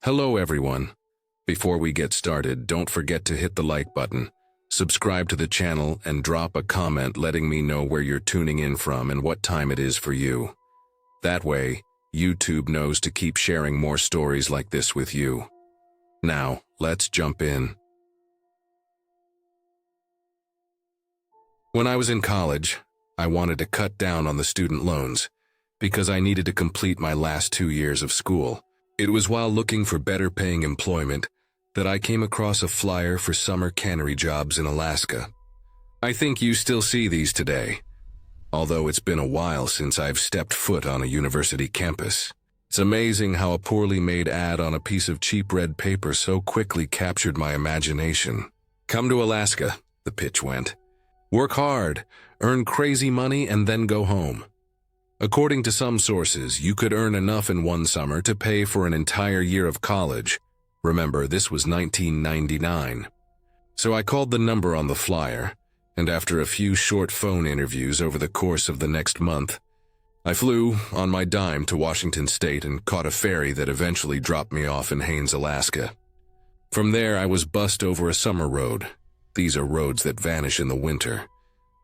Hello everyone. Before we get started, don't forget to hit the like button, subscribe to the channel, and drop a comment letting me know where you're tuning in from and what time it is for you. That way, YouTube knows to keep sharing more stories like this with you. Now, let's jump in. When I was in college, I wanted to cut down on the student loans because I needed to complete my last 2 years of school. It was while looking for better paying employment that I came across a flyer for summer cannery jobs in Alaska. I think you still see these today, although it's been a while since I've stepped foot on a university campus. It's amazing how a poorly made ad on a piece of cheap red paper so quickly captured my imagination. Come to Alaska, the pitch went. Work hard, earn crazy money, and then go home. According to some sources, you could earn enough in one summer to pay for an entire year of college. Remember, this was 1999. So I called the number on the flyer, and after a few short phone interviews over the course of the next month, I flew on my dime to Washington State and caught a ferry that eventually dropped me off in Haines, Alaska. From there, I was bussed over a summer road. These are roads that vanish in the winter,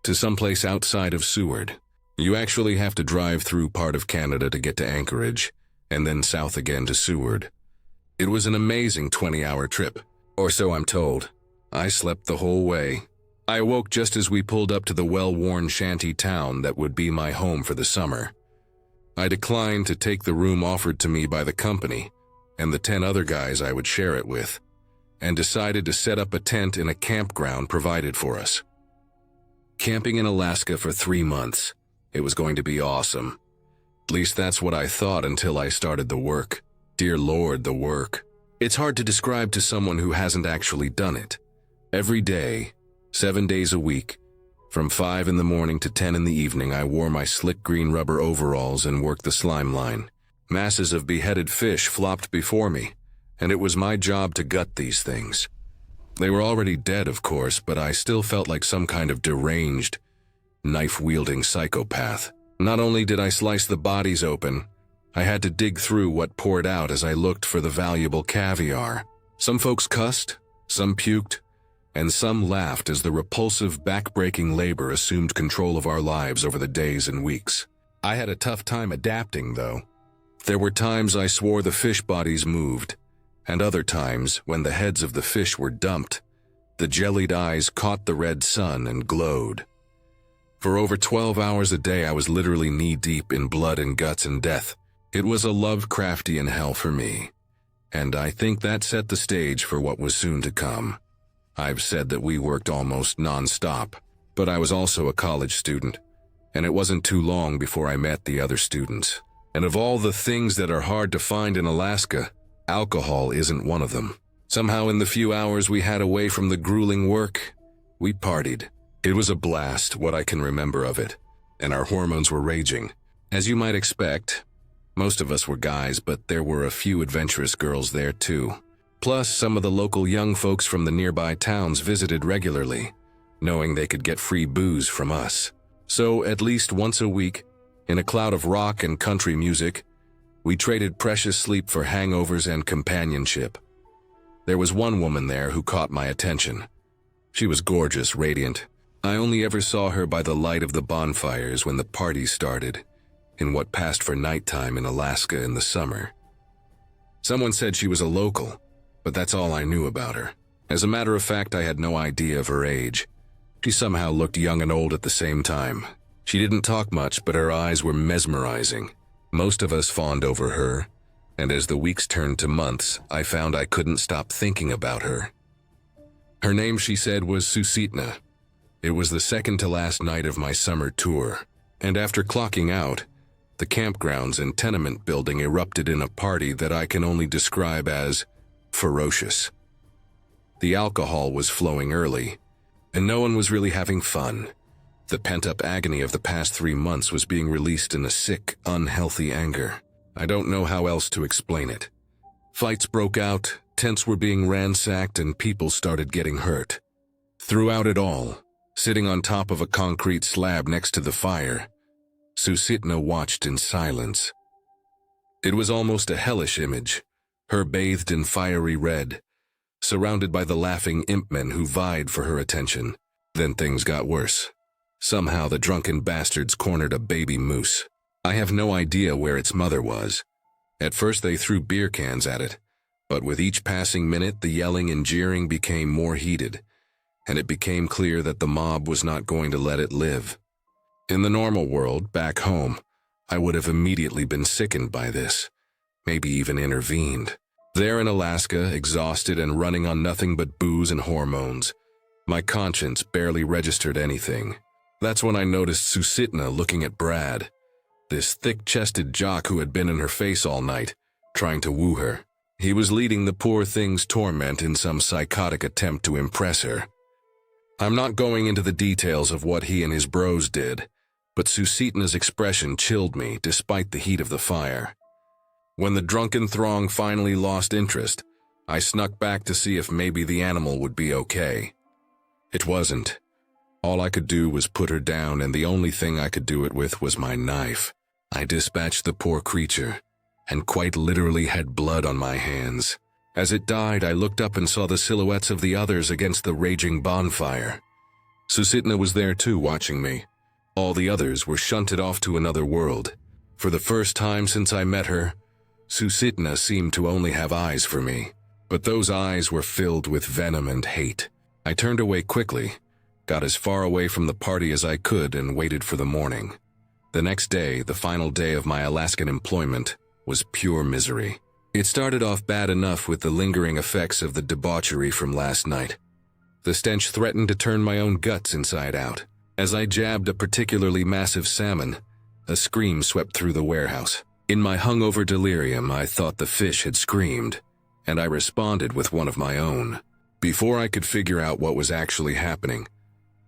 to someplace outside of Seward. You actually have to drive through part of Canada to get to Anchorage, and then south again to Seward. It was an amazing 20-hour trip, or so I'm told. I slept the whole way. I awoke just as we pulled up to the well-worn shanty town that would be my home for the summer. I declined to take the room offered to me by the company and the 10 other guys I would share it with, and decided to set up a tent in a campground provided for us. Camping in Alaska for 3 months. It was going to be awesome. At least that's what I thought until I started the work. Dear Lord, the work. It's hard to describe to someone who hasn't actually done it. Every day, 7 days a week, from 5 in the morning to 10 in the evening, I wore my slick green rubber overalls and worked the slime line. Masses of beheaded fish flopped before me, and it was my job to gut these things. They were already dead, of course, but I still felt like some kind of deranged, knife-wielding psychopath. Not only did I slice the bodies open, I had to dig through what poured out as I looked for the valuable caviar. Some folks cussed, some puked, and some laughed as the repulsive, back-breaking labor assumed control of our lives over the days and weeks. I had a tough time adapting, though. There were times I swore the fish bodies moved, and other times, when the heads of the fish were dumped, the jellied eyes caught the red sun and glowed. For over 12 hours a day, I was literally knee-deep in blood and guts and death. It was a Lovecraftian hell for me, and I think that set the stage for what was soon to come. I've said that we worked almost non-stop, but I was also a college student, and it wasn't too long before I met the other students. And of all the things that are hard to find in Alaska, alcohol isn't one of them. Somehow in the few hours we had away from the grueling work, we partied. It was a blast, what I can remember of it, and our hormones were raging. As you might expect, most of us were guys, but there were a few adventurous girls there too. Plus, some of the local young folks from the nearby towns visited regularly, knowing they could get free booze from us. So, at least once a week, in a cloud of rock and country music, we traded precious sleep for hangovers and companionship. There was one woman there who caught my attention. She was gorgeous, radiant. I only ever saw her by the light of the bonfires when the party started, in what passed for nighttime in Alaska in the summer. Someone said she was a local, but that's all I knew about her. As a matter of fact, I had no idea of her age. She somehow looked young and old at the same time. She didn't talk much, but her eyes were mesmerizing. Most of us fawned over her, and as the weeks turned to months, I found I couldn't stop thinking about her. Her name, she said, was Susitna. It was the second to last night of my summer tour, and after clocking out, the campgrounds and tenement building erupted in a party that I can only describe as ferocious. The alcohol was flowing early, and no one was really having fun. The pent-up agony of the past 3 months was being released in a sick, unhealthy anger. I don't know how else to explain it. Fights broke out, tents were being ransacked, and people started getting hurt. Throughout it all, sitting on top of a concrete slab next to the fire, Susitna watched in silence. It was almost a hellish image, her bathed in fiery red, surrounded by the laughing impmen who vied for her attention. Then things got worse. Somehow the drunken bastards cornered a baby moose. I have no idea where its mother was. At first they threw beer cans at it, but with each passing minute the yelling and jeering became more heated, and it became clear that the mob was not going to let it live. In the normal world, back home, I would have immediately been sickened by this, maybe even intervened. There in Alaska, exhausted and running on nothing but booze and hormones, my conscience barely registered anything. That's when I noticed Susitna looking at Brad, this thick-chested jock who had been in her face all night, trying to woo her. He was leading the poor thing's torment in some psychotic attempt to impress her. I'm not going into the details of what he and his bros did, but Susitna's expression chilled me despite the heat of the fire. When the drunken throng finally lost interest, I snuck back to see if maybe the animal would be okay. It wasn't. All I could do was put her down, and the only thing I could do it with was my knife. I dispatched the poor creature, and quite literally had blood on my hands. As it died, I looked up and saw the silhouettes of the others against the raging bonfire. Susitna was there too, watching me. All the others were shunted off to another world. For the first time since I met her, Susitna seemed to only have eyes for me, but those eyes were filled with venom and hate. I turned away quickly, got as far away from the party as I could, and waited for the morning. The next day, the final day of my Alaskan employment, was pure misery. It started off bad enough with the lingering effects of the debauchery from last night. The stench threatened to turn my own guts inside out. As I jabbed a particularly massive salmon, a scream swept through the warehouse. In my hungover delirium, I thought the fish had screamed, and I responded with one of my own. Before I could figure out what was actually happening,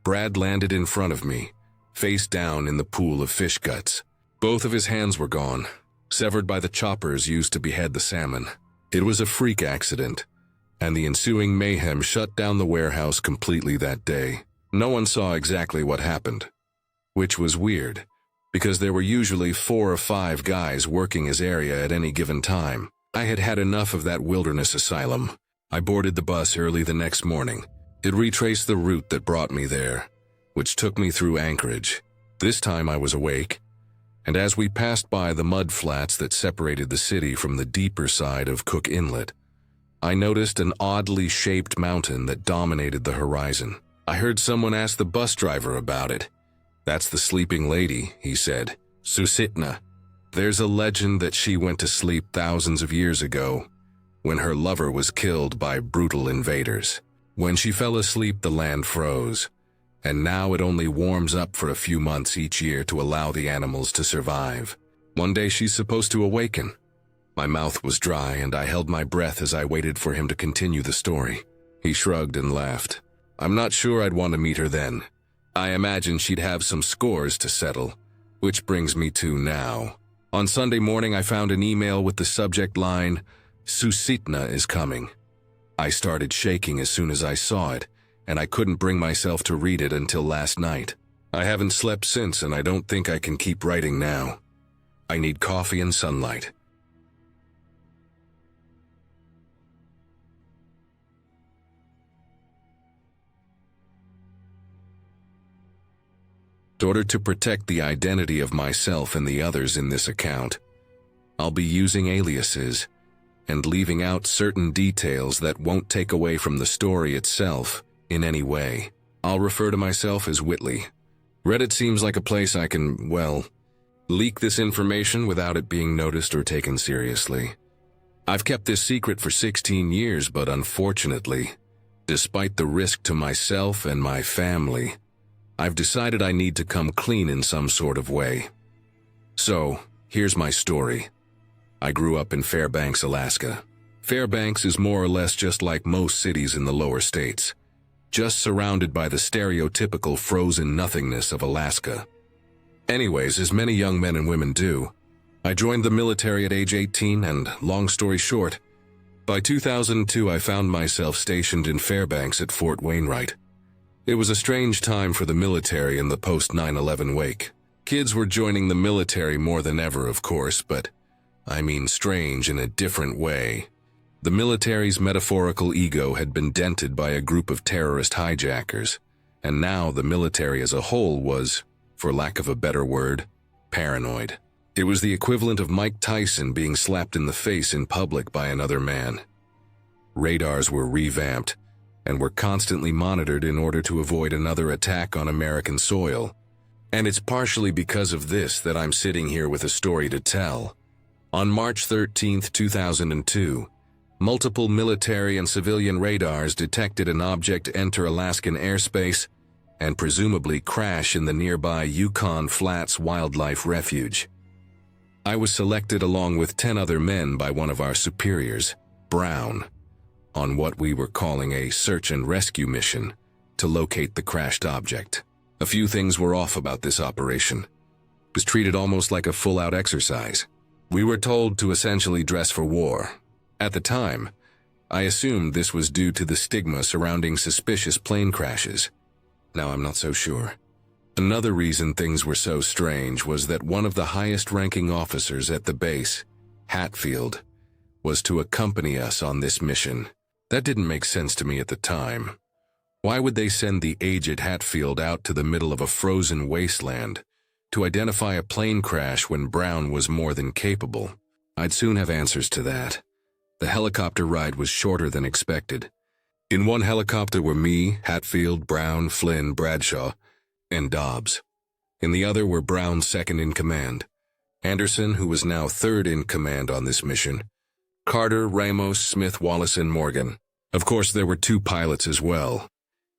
Brad landed in front of me, face down in the pool of fish guts. Both of his hands were gone, severed by the choppers used to behead the salmon. It was a freak accident, and the ensuing mayhem shut down the warehouse completely that day. No one saw exactly what happened, which was weird, because there were usually 4 or 5 guys working his area at any given time. I had had enough of that wilderness asylum. I boarded the bus early the next morning. It retraced the route that brought me there, which took me through Anchorage. This time I was awake, and as we passed by the mud flats that separated the city from the deeper side of Cook Inlet, I noticed an oddly shaped mountain that dominated the horizon. I heard someone ask the bus driver about it. "That's the sleeping lady," he said. "Susitna. There's a legend that she went to sleep thousands of years ago, when her lover was killed by brutal invaders. When she fell asleep, the land froze, and now it only warms up for a few months each year to allow the animals to survive. One day she's supposed to awaken." My mouth was dry, and I held my breath as I waited for him to continue the story. He shrugged and laughed. "I'm not sure I'd want to meet her then. I imagine she'd have some scores to settle, which brings me to now. On Sunday morning, I found an email with the subject line, 'Susitna is coming.' I started shaking as soon as I saw it, and I couldn't bring myself to read it until last night. I haven't slept since, and I don't think I can keep writing now. I need coffee and sunlight." In order to protect the identity of myself and the others in this account, I'll be using aliases and leaving out certain details that won't take away from the story itself in any way. I'll refer to myself as Whitley. Reddit seems like a place I can, well, leak this information without it being noticed or taken seriously. I've kept this secret for 16 years, but unfortunately, despite the risk to myself and my family, I've decided I need to come clean in some sort of way. So, here's my story. I grew up in Fairbanks, Alaska. Fairbanks is more or less just like most cities in the lower states, just surrounded by the stereotypical frozen nothingness of Alaska. Anyways, as many young men and women do, I joined the military at age 18, and long story short, by 2002 I found myself stationed in Fairbanks at Fort Wainwright. It was a strange time for the military in the post-9/11 wake. Kids were joining the military more than ever, of course, but I mean strange in a different way. The military's metaphorical ego had been dented by a group of terrorist hijackers, and now the military as a whole was, for lack of a better word, paranoid. It was the equivalent of Mike Tyson being slapped in the face in public by another man. Radars were revamped and were constantly monitored in order to avoid another attack on American soil. And it's partially because of this that I'm sitting here with a story to tell. On March 13, 2002, multiple military and civilian radars detected an object enter Alaskan airspace and presumably crash in the nearby Yukon Flats Wildlife Refuge. I was selected along with 10 other men by one of our superiors, Brown, on what we were calling a search and rescue mission to locate the crashed object. A few things were off about this operation. It was treated almost like a full-out exercise. We were told to essentially dress for war. At the time, I assumed this was due to the stigma surrounding suspicious plane crashes. Now I'm not so sure. Another reason things were so strange was that one of the highest-ranking officers at the base, Hatfield, was to accompany us on this mission. That didn't make sense to me at the time. Why would they send the aged Hatfield out to the middle of a frozen wasteland to identify a plane crash when Brown was more than capable? I'd soon have answers to that. The helicopter ride was shorter than expected. In one helicopter were me, Hatfield, Brown, Flynn, Bradshaw, and Dobbs. In the other were Brown's second-in-command, Anderson, who was now third-in-command on this mission, Carter, Ramos, Smith, Wallace, and Morgan. Of course, there were 2 pilots as well.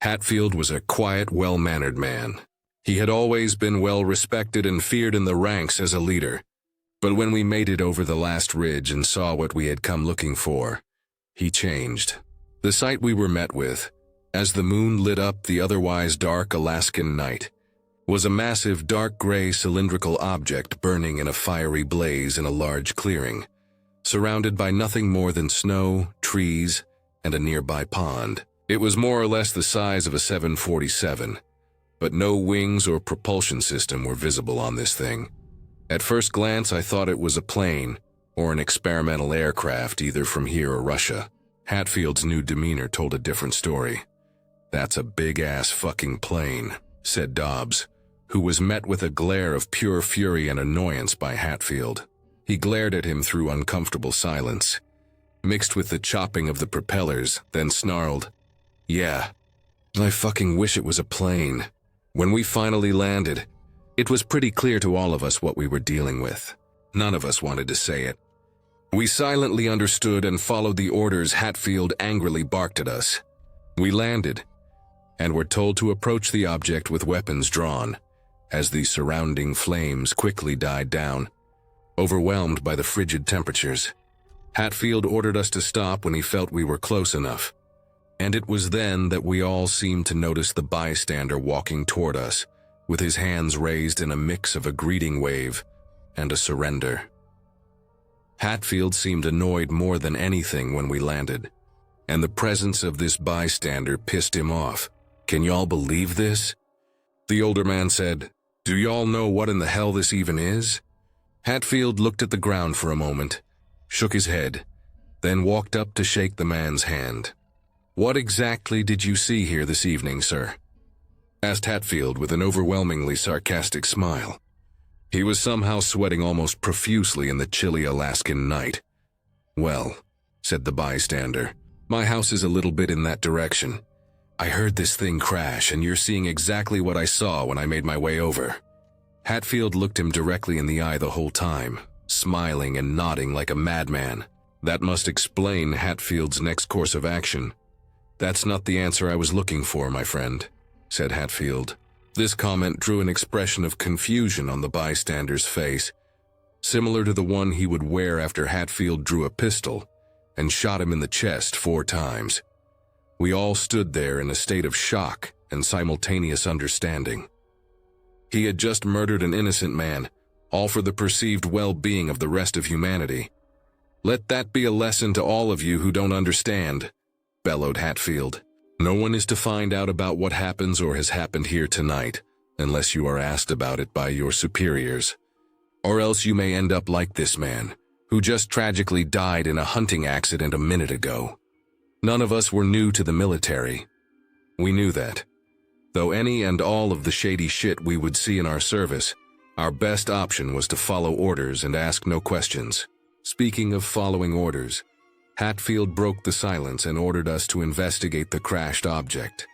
Hatfield was a quiet, well-mannered man. He had always been well-respected and feared in the ranks as a leader. But when we made it over the last ridge and saw what we had come looking for, he changed. The sight we were met with, as the moon lit up the otherwise dark Alaskan night, was a massive dark gray cylindrical object burning in a fiery blaze in a large clearing, surrounded by nothing more than snow, trees, and a nearby pond. It was more or less the size of a 747, but no wings or propulsion system were visible on this thing. At first glance, I thought it was a plane or an experimental aircraft either from here or Russia. Hatfield's new demeanor told a different story. "That's a big-ass fucking plane," said Dobbs, who was met with a glare of pure fury and annoyance by Hatfield. He glared at him through uncomfortable silence, mixed with the chopping of the propellers, then snarled, "Yeah, I fucking wish it was a plane." When we finally landed, it was pretty clear to all of us what we were dealing with. None of us wanted to say it. We silently understood and followed the orders Hatfield angrily barked at us. We landed, and were told to approach the object with weapons drawn, as the surrounding flames quickly died down, overwhelmed by the frigid temperatures. Hatfield ordered us to stop when he felt we were close enough. And it was then that we all seemed to notice the bystander walking toward us, with his hands raised in a mix of a greeting wave and a surrender. Hatfield seemed annoyed more than anything when we landed, and the presence of this bystander pissed him off. "Can y'all believe this?" The older man said, "Do y'all know what in the hell this even is?" Hatfield looked at the ground for a moment, shook his head, then walked up to shake the man's hand. "What exactly did you see here this evening, sir?" asked Hatfield with an overwhelmingly sarcastic smile. He was somehow sweating almost profusely in the chilly Alaskan night. "Well," said the bystander, "my house is a little bit in that direction. I heard this thing crash, and you're seeing exactly what I saw when I made my way over." Hatfield looked him directly in the eye the whole time, smiling and nodding like a madman. That must explain Hatfield's next course of action. "That's not the answer I was looking for, my friend," said Hatfield. This comment drew an expression of confusion on the bystander's face, similar to the one he would wear after Hatfield drew a pistol and shot him in the chest 4 times. We all stood there in a state of shock and simultaneous understanding. He had just murdered an innocent man, all for the perceived well-being of the rest of humanity. "Let that be a lesson to all of you who don't understand," bellowed Hatfield. "No one is to find out about what happens or has happened here tonight, unless you are asked about it by your superiors. Or else you may end up like this man, who just tragically died in a hunting accident a minute ago. None of us were new to the military. We knew that. Though any and all of the shady shit we would see in our service, our best option was to follow orders and ask no questions. Speaking of following orders, Hatfield broke the silence and ordered us to investigate the crashed object.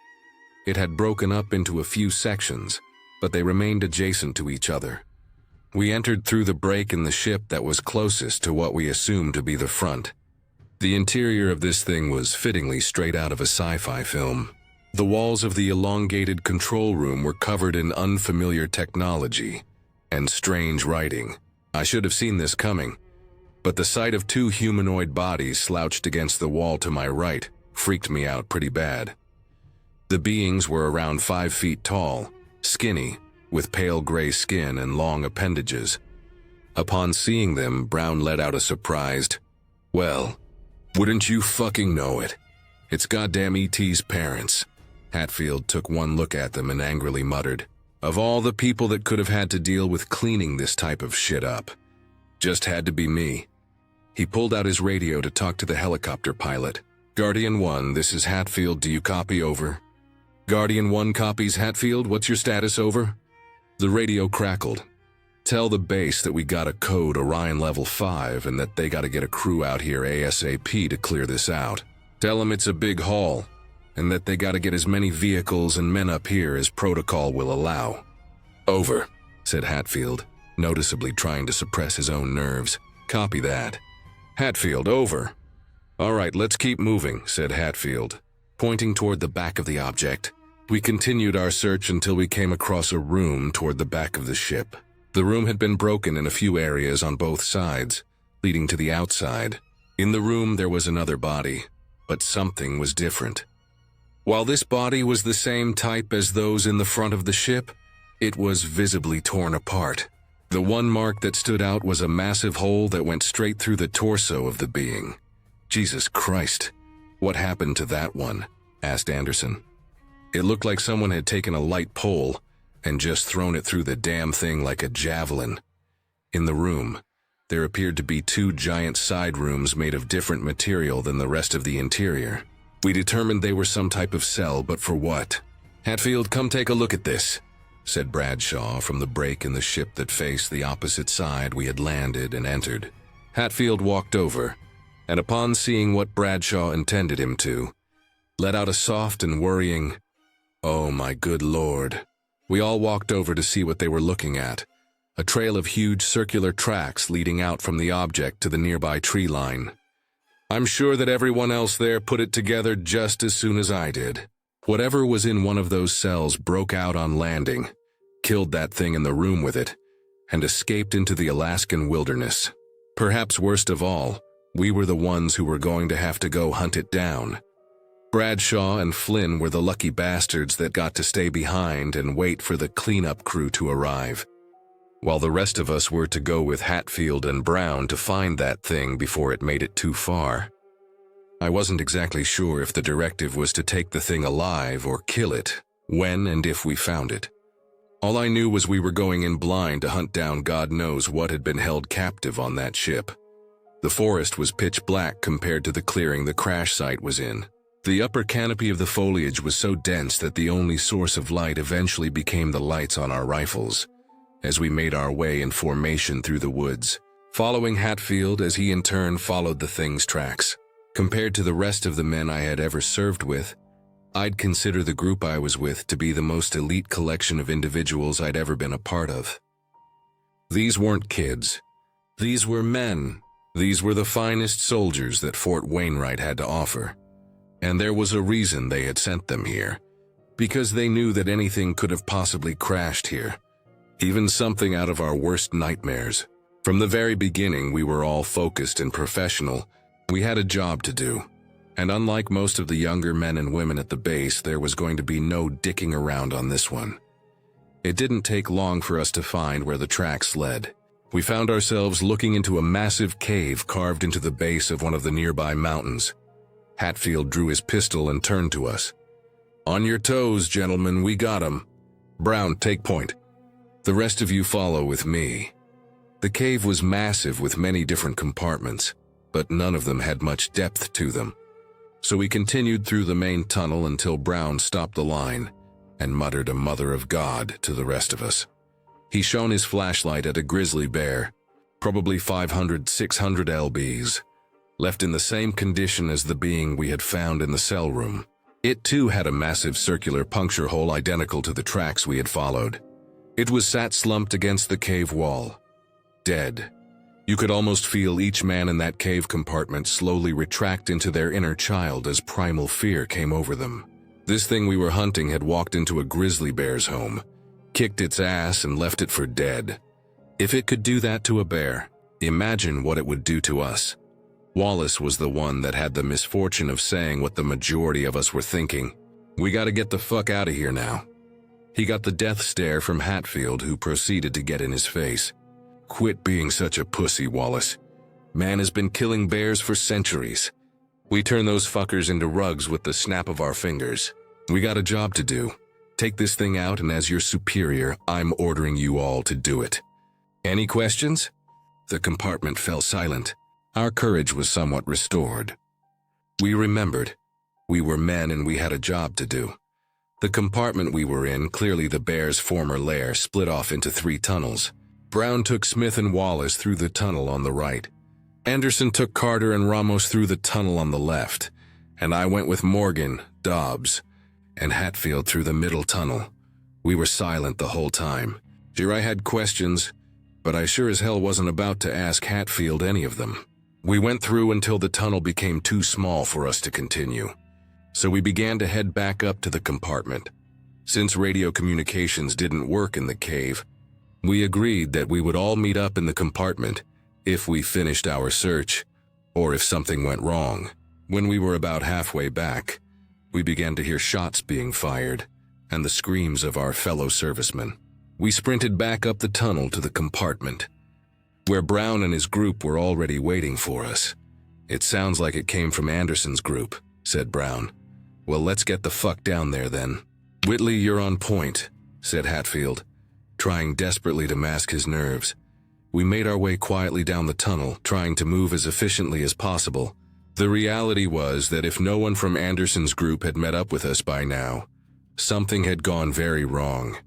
It had broken up into a few sections, but they remained adjacent to each other. We entered through the break in the ship that was closest to what we assumed to be the front. The interior of this thing was fittingly straight out of a sci-fi film. The walls of the elongated control room were covered in unfamiliar technology and strange writing. I should have seen this coming, but the sight of two humanoid bodies slouched against the wall to my right freaked me out pretty bad. The beings were around 5 feet tall, skinny, with pale gray skin and long appendages. Upon seeing them, Brown let out a surprised, "Well, wouldn't you fucking know it? It's goddamn E.T.'s parents." Hatfield took one look at them and angrily muttered, "Of all the people that could have had to deal with cleaning this type of shit up, just had to be me." He pulled out his radio to talk to the helicopter pilot. "Guardian 1, this is Hatfield, do you copy, over?" "Guardian 1 copies, Hatfield, what's your status, over?" The radio crackled. "Tell the base that we got a code Orion level 5 and that they gotta get a crew out here ASAP to clear this out. Tell them it's a big haul, and that they gotta get as many vehicles and men up here as protocol will allow." "Over," said Hatfield, noticeably trying to suppress his own nerves. "Copy that." "Hatfield, over." "All right, let's keep moving," said Hatfield, pointing toward the back of the object. We continued our search until we came across a room toward the back of the ship. The room had been broken in a few areas on both sides, leading to the outside. In the room there was another body, but something was different. While this body was the same type as those in the front of the ship, it was visibly torn apart. The one mark that stood out was a massive hole that went straight through the torso of the being. "Jesus Christ, what happened to that one?" asked Anderson. "It looked like someone had taken a light pole and just thrown it through the damn thing like a javelin." In the room, there appeared to be 2 giant side rooms made of different material than the rest of the interior. We determined they were some type of cell, but for what? "Hatfield, come take a look at this," said Bradshaw from the break in the ship that faced the opposite side we had landed and entered. Hatfield walked over, and upon seeing what Bradshaw intended him to, let out a soft and worrying, "Oh my good Lord." We all walked over to see what they were looking at, a trail of huge circular tracks leading out from the object to the nearby tree line. I'm sure that everyone else there put it together just as soon as I did. Whatever was in one of those cells broke out on landing, killed that thing in the room with it, and escaped into the Alaskan wilderness. Perhaps worst of all, we were the ones who were going to have to go hunt it down. Bradshaw and Flynn were the lucky bastards that got to stay behind and wait for the cleanup crew to arrive, while the rest of us were to go with Hatfield and Brown to find that thing before it made it too far. I wasn't exactly sure if the directive was to take the thing alive or kill it, when and if we found it. All I knew was we were going in blind to hunt down God knows what had been held captive on that ship. The forest was pitch black compared to the clearing the crash site was in. The upper canopy of the foliage was so dense that the only source of light eventually became the lights on our rifles, as we made our way in formation through the woods, following Hatfield as he in turn followed the thing's tracks. Compared to the rest of the men I had ever served with, I'd consider the group I was with to be the most elite collection of individuals I'd ever been a part of. These weren't kids. These were men. These were the finest soldiers that Fort Wainwright had to offer. And there was a reason they had sent them here, because they knew that anything could have possibly crashed here, even something out of our worst nightmares. From the very beginning, we were all focused and professional. We had a job to do, and unlike most of the younger men and women at the base, there was going to be no dicking around on this one. It didn't take long for us to find where the tracks led. We found ourselves looking into a massive cave carved into the base of one of the nearby mountains. Hatfield drew his pistol and turned to us. "On your toes, gentlemen, we got him. Brown, take point. The rest of you follow with me." The cave was massive with many different compartments, but none of them had much depth to them. So we continued through the main tunnel until Brown stopped the line and muttered a mother of God to the rest of us. He shone his flashlight at a grizzly bear, probably 500, 600 lbs, left in the same condition as the being we had found in the cell room. It too had a massive circular puncture hole identical to the tracks we had followed. It was sat slumped against the cave wall, dead. You could almost feel each man in that cave compartment slowly retract into their inner child as primal fear came over them. This thing we were hunting had walked into a grizzly bear's home, kicked its ass and left it for dead. If it could do that to a bear, imagine what it would do to us. Wallace was the one that had the misfortune of saying what the majority of us were thinking. We gotta get the fuck out of here now. He got the death stare from Hatfield, who proceeded to get in his face. Quit being such a pussy, Wallace. Man has been killing bears for centuries. We turn those fuckers into rugs with the snap of our fingers. We got a job to do. Take this thing out, and as your superior, I'm ordering you all to do it. Any questions? The compartment fell silent. Our courage was somewhat restored. We remembered. We were men and we had a job to do. The compartment we were in, clearly the bear's former lair, split off into 3 tunnels. Brown took Smith and Wallace through the tunnel on the right. Anderson took Carter and Ramos through the tunnel on the left, and I went with Morgan, Dobbs, and Hatfield through the middle tunnel. We were silent the whole time. Sure, I had questions, but I sure as hell wasn't about to ask Hatfield any of them. We went through until the tunnel became too small for us to continue, so we began to head back up to the compartment. Since radio communications didn't work in the cave, we agreed that we would all meet up in the compartment if we finished our search, or if something went wrong. When we were about halfway back, we began to hear shots being fired and the screams of our fellow servicemen. We sprinted back up the tunnel to the compartment, where Brown and his group were already waiting for us. It sounds like it came from Anderson's group, said Brown. Well, let's get the fuck down there then. Whitley, you're on point, said Hatfield, trying desperately to mask his nerves. We made our way quietly down the tunnel, trying to move as efficiently as possible. The reality was that if no one from Anderson's group had met up with us by now, something had gone very wrong.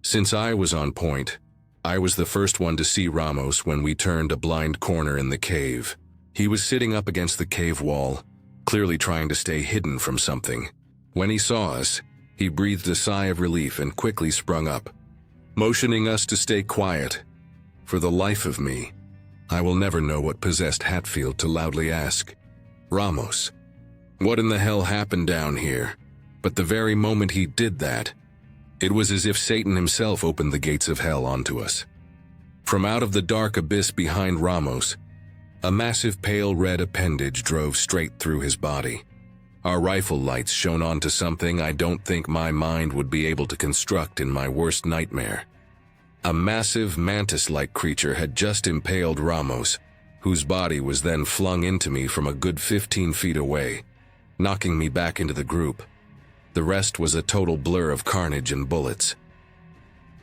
Since I was on point, I was the first one to see Ramos when we turned a blind corner in the cave. He was sitting up against the cave wall, clearly trying to stay hidden from something. When he saw us, he breathed a sigh of relief and quickly sprung up, motioning us to stay quiet. For the life of me, I will never know what possessed Hatfield to loudly ask, Ramos, what in the hell happened down here? But the very moment he did that, it was as if Satan himself opened the gates of hell onto us. From out of the dark abyss behind Ramos, a massive pale red appendage drove straight through his body. Our rifle lights shone onto something I don't think my mind would be able to construct in my worst nightmare. A massive mantis-like creature had just impaled Ramos, whose body was then flung into me from a good 15 feet away, knocking me back into the group. The rest was a total blur of carnage and bullets.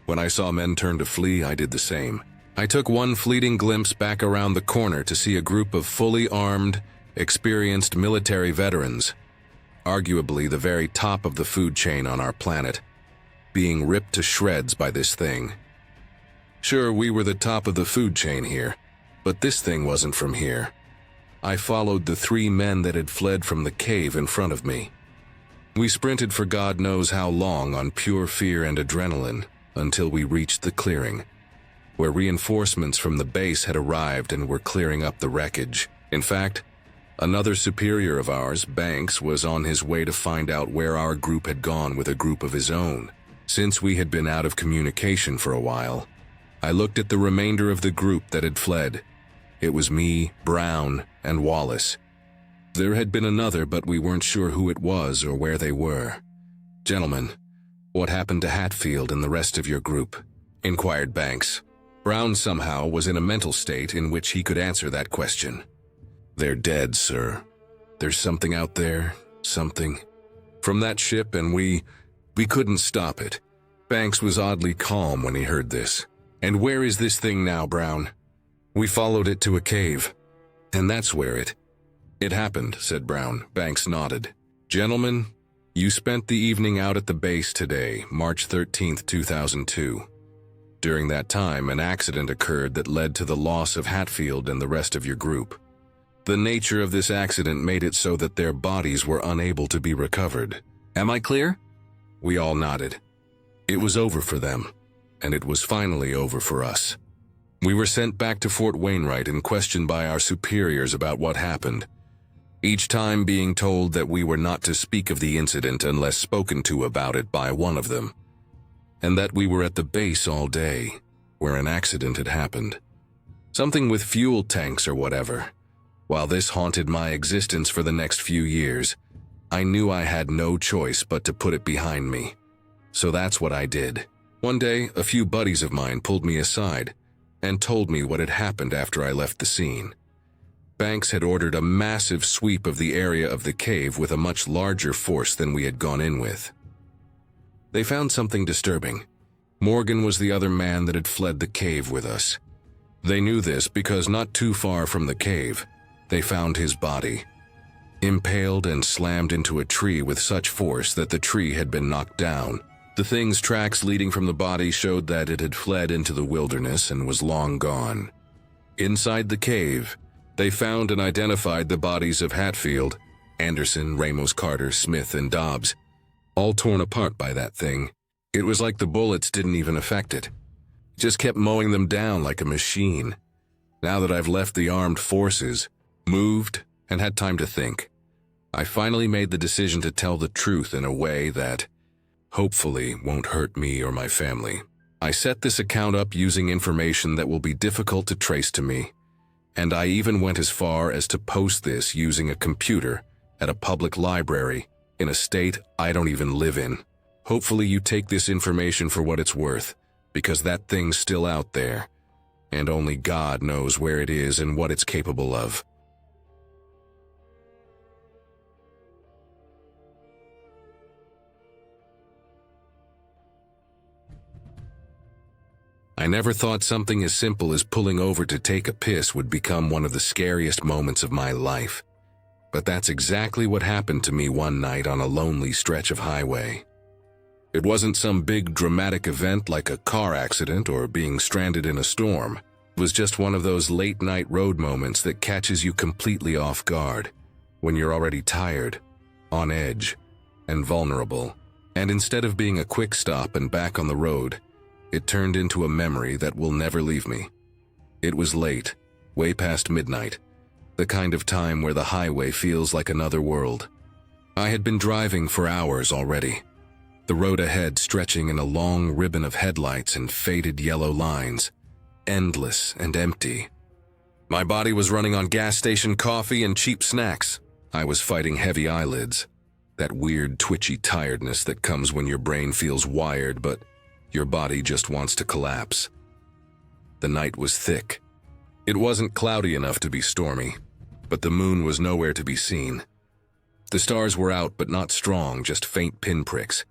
When I saw men turn to flee, I did the same. I took one fleeting glimpse back around the corner to see a group of fully armed, experienced military veterans, arguably the very top of the food chain on our planet, being ripped to shreds by this thing. Sure, we were the top of the food chain here, but this thing wasn't from here. I followed the 3 men that had fled from the cave in front of me. We sprinted for God knows how long on pure fear and adrenaline until we reached the clearing, where reinforcements from the base had arrived and were clearing up the wreckage. In fact, another superior of ours, Banks, was on his way to find out where our group had gone with a group of his own. Since we had been out of communication for a while, I looked at the remainder of the group that had fled. It was me, Brown, and Wallace. There had been another, but we weren't sure who it was or where they were. Gentlemen, what happened to Hatfield and the rest of your group? Inquired Banks. Brown somehow was in a mental state in which he could answer that question. They're dead, sir. There's something out there, something from that ship, and we couldn't stop it. Banks was oddly calm when he heard this. And where is this thing now, Brown? We followed it to a cave. And that's where it happened, said Brown. Banks nodded. Gentlemen, you spent the evening out at the base today, March 13th, 2002. During that time, an accident occurred that led to the loss of Hatfield and the rest of your group. The nature of this accident made it so that their bodies were unable to be recovered. Am I clear? We all nodded. It was over for them, and it was finally over for us. We were sent back to Fort Wainwright and questioned by our superiors about what happened, each time being told that we were not to speak of the incident unless spoken to about it by one of them, and that we were at the base all day, where an accident had happened. Something with fuel tanks or whatever. While this haunted my existence for the next few years, I knew I had no choice but to put it behind me. So that's what I did. One day, a few buddies of mine pulled me aside and told me what had happened after I left the scene. Banks had ordered a massive sweep of the area of the cave with a much larger force than we had gone in with. They found something disturbing. Morgan was the other man that had fled the cave with us. They knew this because not too far from the cave, they found his body, impaled and slammed into a tree with such force that the tree had been knocked down. The thing's tracks leading from the body showed that it had fled into the wilderness and was long gone. Inside the cave, they found and identified the bodies of Hatfield, Anderson, Ramos, Carter, Smith, and Dobbs, all torn apart by that thing. It was like the bullets didn't even affect it. It just kept mowing them down like a machine. Now that I've left the armed forces, moved, and had time to think, I finally made the decision to tell the truth in a way that, hopefully, won't hurt me or my family. I set this account up using information that will be difficult to trace to me, and I even went as far as to post this using a computer at a public library in a state I don't even live in. Hopefully you take this information for what it's worth, because that thing's still out there, and only God knows where it is and what it's capable of. I never thought something as simple as pulling over to take a piss would become one of the scariest moments of my life. But that's exactly what happened to me one night on a lonely stretch of highway. It wasn't some big dramatic event like a car accident or being stranded in a storm. It was just one of those late-night road moments that catches you completely off guard, when you're already tired, on edge, and vulnerable. And instead of being a quick stop and back on the road, it turned into a memory that will never leave me. It was late, way past midnight, the kind of time where the highway feels like another world. I had been driving for hours already, the road ahead stretching in a long ribbon of headlights and faded yellow lines, endless and empty. My body was running on gas station coffee and cheap snacks. I was fighting heavy eyelids, that weird twitchy tiredness that comes when your brain feels wired but your body just wants to collapse. The night was thick. It wasn't cloudy enough to be stormy, but the moon was nowhere to be seen. The stars were out but not strong, just faint pinpricks.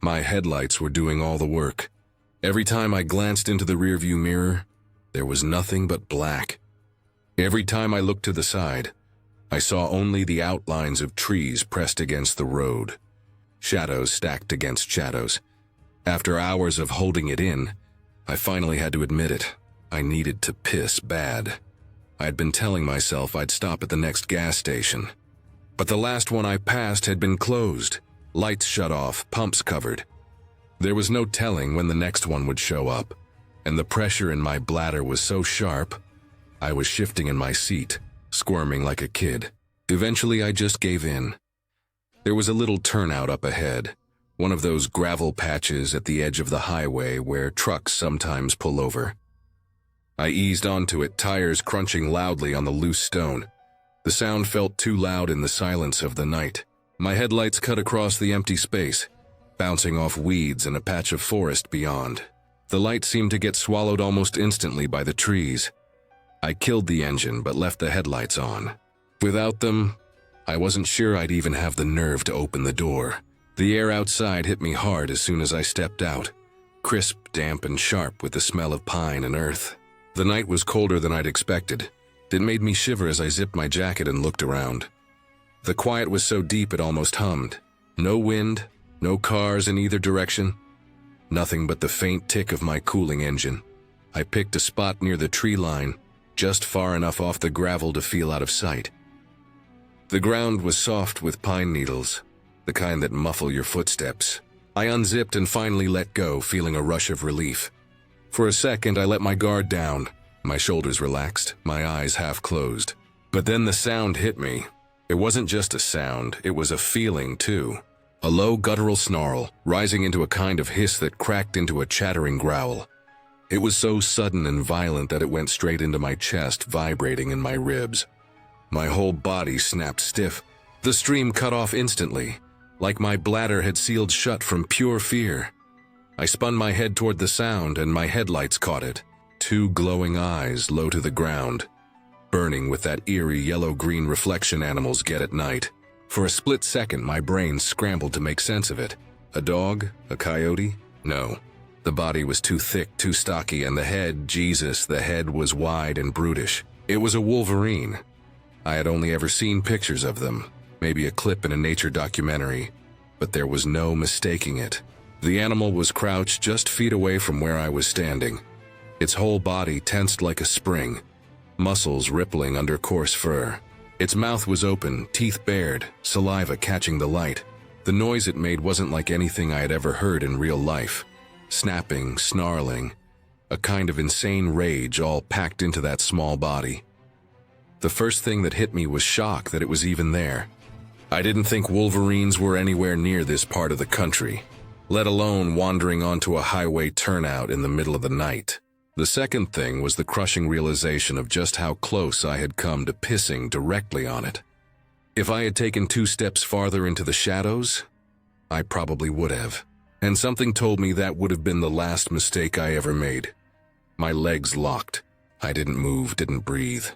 My headlights were doing all the work. Every time I glanced into the rearview mirror, there was nothing but black. Every time I looked to the side, I saw only the outlines of trees pressed against the road, shadows stacked against shadows. After hours of holding it in, I finally had to admit it. I needed to piss bad. I'd been telling myself I'd stop at the next gas station. But the last one I passed had been closed, lights shut off, pumps covered. There was no telling when the next one would show up, and the pressure in my bladder was so sharp, I was shifting in my seat, squirming like a kid. Eventually I just gave in. There was a little turnout up ahead, one of those gravel patches at the edge of the highway where trucks sometimes pull over. I eased onto it, tires crunching loudly on the loose stone. The sound felt too loud in the silence of the night. My headlights cut across the empty space, bouncing off weeds and a patch of forest beyond. The light seemed to get swallowed almost instantly by the trees. I killed the engine but left the headlights on. Without them, I wasn't sure I'd even have the nerve to open the door. The air outside hit me hard as soon as I stepped out, crisp, damp, and sharp with the smell of pine and earth. The night was colder than I'd expected. It made me shiver as I zipped my jacket and looked around. The quiet was so deep it almost hummed. No wind, no cars in either direction. Nothing but the faint tick of my cooling engine. I picked a spot near the tree line, just far enough off the gravel to feel out of sight. The ground was soft with pine needles, the kind that muffle your footsteps. I unzipped and finally let go, feeling a rush of relief. For a second, I let my guard down. My shoulders relaxed, my eyes half closed. But then the sound hit me. It wasn't just a sound, it was a feeling too. A low guttural snarl, rising into a kind of hiss that cracked into a chattering growl. It was so sudden and violent that it went straight into my chest, vibrating in my ribs. My whole body snapped stiff. The stream cut off instantly, like my bladder had sealed shut from pure fear. I spun my head toward the sound and my headlights caught it. Two glowing eyes low to the ground, burning with that eerie yellow-green reflection animals get at night. For a split second, my brain scrambled to make sense of it. A dog? A coyote? No. The body was too thick, too stocky, and the head, Jesus, the head was wide and brutish. It was a wolverine. I had only ever seen pictures of them, maybe a clip in a nature documentary, but there was no mistaking it. The animal was crouched just feet away from where I was standing, its whole body tensed like a spring, muscles rippling under coarse fur. Its mouth was open, teeth bared, saliva catching the light. The noise it made wasn't like anything I had ever heard in real life. Snapping, snarling, a kind of insane rage all packed into that small body. The first thing that hit me was shock that it was even there. I didn't think wolverines were anywhere near this part of the country, let alone wandering onto a highway turnout in the middle of the night. The second thing was the crushing realization of just how close I had come to pissing directly on it. If I had taken 2 steps farther into the shadows, I probably would have. And something told me that would have been the last mistake I ever made. My legs locked. I didn't move, didn't breathe.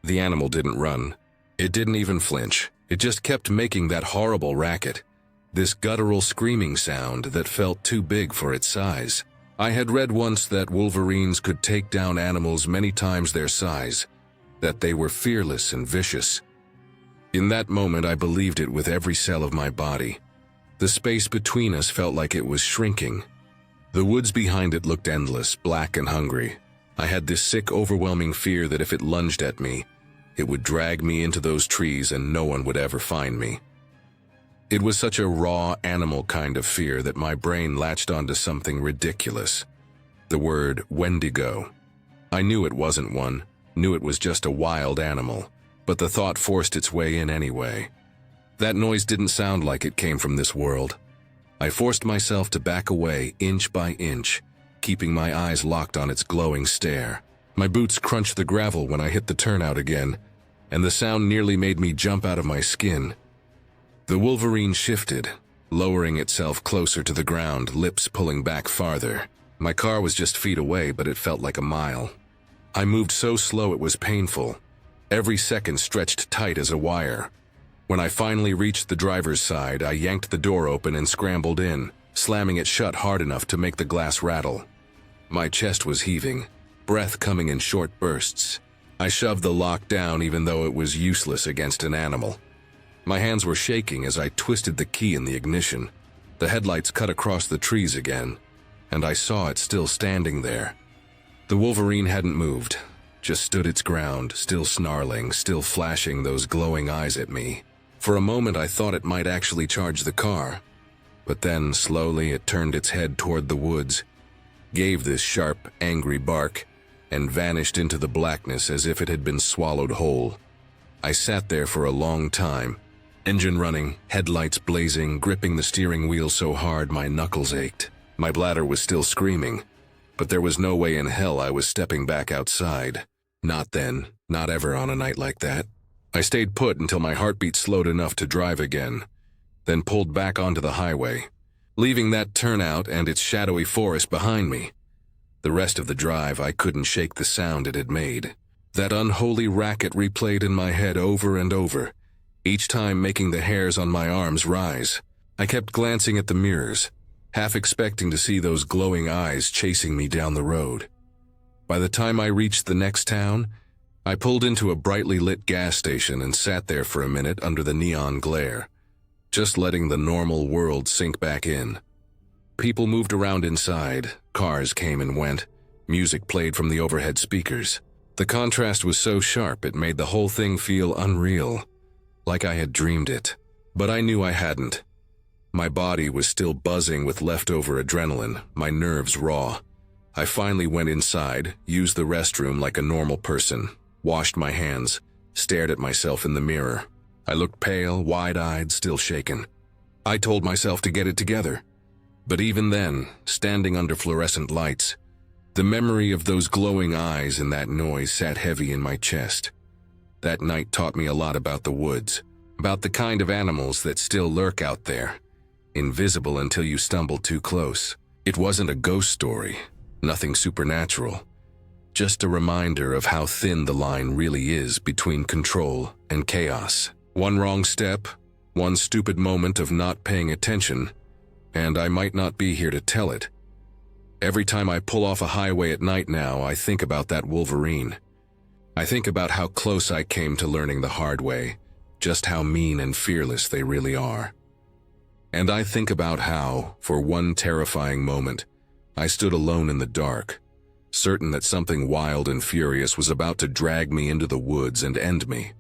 The animal didn't run. It didn't even flinch. It just kept making that horrible racket, this guttural screaming sound that felt too big for its size. I had read once that wolverines could take down animals many times their size, that they were fearless and vicious. In that moment, I believed it with every cell of my body. The space between us felt like it was shrinking. The woods behind it looked endless, black and hungry. I had this sick, overwhelming fear that if it lunged at me, it would drag me into those trees and no one would ever find me. It was such a raw, animal kind of fear that my brain latched onto something ridiculous. The word Wendigo. I knew it wasn't one, knew it was just a wild animal, but the thought forced its way in anyway. That noise didn't sound like it came from this world. I forced myself to back away inch by inch, keeping my eyes locked on its glowing stare. My boots crunched the gravel when I hit the turnout again, and the sound nearly made me jump out of my skin. The wolverine shifted, lowering itself closer to the ground, lips pulling back farther. My car was just feet away, but it felt like a mile. I moved so slow it was painful. Every second stretched tight as a wire. When I finally reached the driver's side, I yanked the door open and scrambled in, slamming it shut hard enough to make the glass rattle. My chest was heaving, breath coming in short bursts. I shoved the lock down even though it was useless against an animal. My hands were shaking as I twisted the key in the ignition. The headlights cut across the trees again, and I saw it still standing there. The wolverine hadn't moved, just stood its ground, still snarling, still flashing those glowing eyes at me. For a moment I thought it might actually charge the car, but then slowly it turned its head toward the woods, gave this sharp, angry bark, and vanished into the blackness as if it had been swallowed whole. I sat there for a long time, engine running, headlights blazing, gripping the steering wheel so hard my knuckles ached. My bladder was still screaming, but there was no way in hell I was stepping back outside. Not then, not ever on a night like that. I stayed put until my heartbeat slowed enough to drive again, then pulled back onto the highway, leaving that turnout and its shadowy forest behind me. The rest of the drive, I couldn't shake the sound it had made. That unholy racket replayed in my head over and over, each time making the hairs on my arms rise. I kept glancing at the mirrors, half expecting to see those glowing eyes chasing me down the road. By the time I reached the next town, I pulled into a brightly lit gas station and sat there for a minute under the neon glare, just letting the normal world sink back in. People moved around inside, cars came and went, music played from the overhead speakers. The contrast was so sharp it made the whole thing feel unreal, like I had dreamed it. But I knew I hadn't. My body was still buzzing with leftover adrenaline, my nerves raw. I finally went inside, used the restroom like a normal person, washed my hands, stared at myself in the mirror. I looked pale, wide-eyed, still shaken. I told myself to get it together. But even then, standing under fluorescent lights, the memory of those glowing eyes and that noise sat heavy in my chest. That night taught me a lot about the woods, about the kind of animals that still lurk out there, invisible until you stumble too close. It wasn't a ghost story, nothing supernatural, just a reminder of how thin the line really is between control and chaos. One wrong step, one stupid moment of not paying attention, and I might not be here to tell it. Every time I pull off a highway at night now, I think about that Wolverine. I think about how close I came to learning the hard way, just how mean and fearless they really are. And I think about how, for one terrifying moment, I stood alone in the dark, certain that something wild and furious was about to drag me into the woods and end me.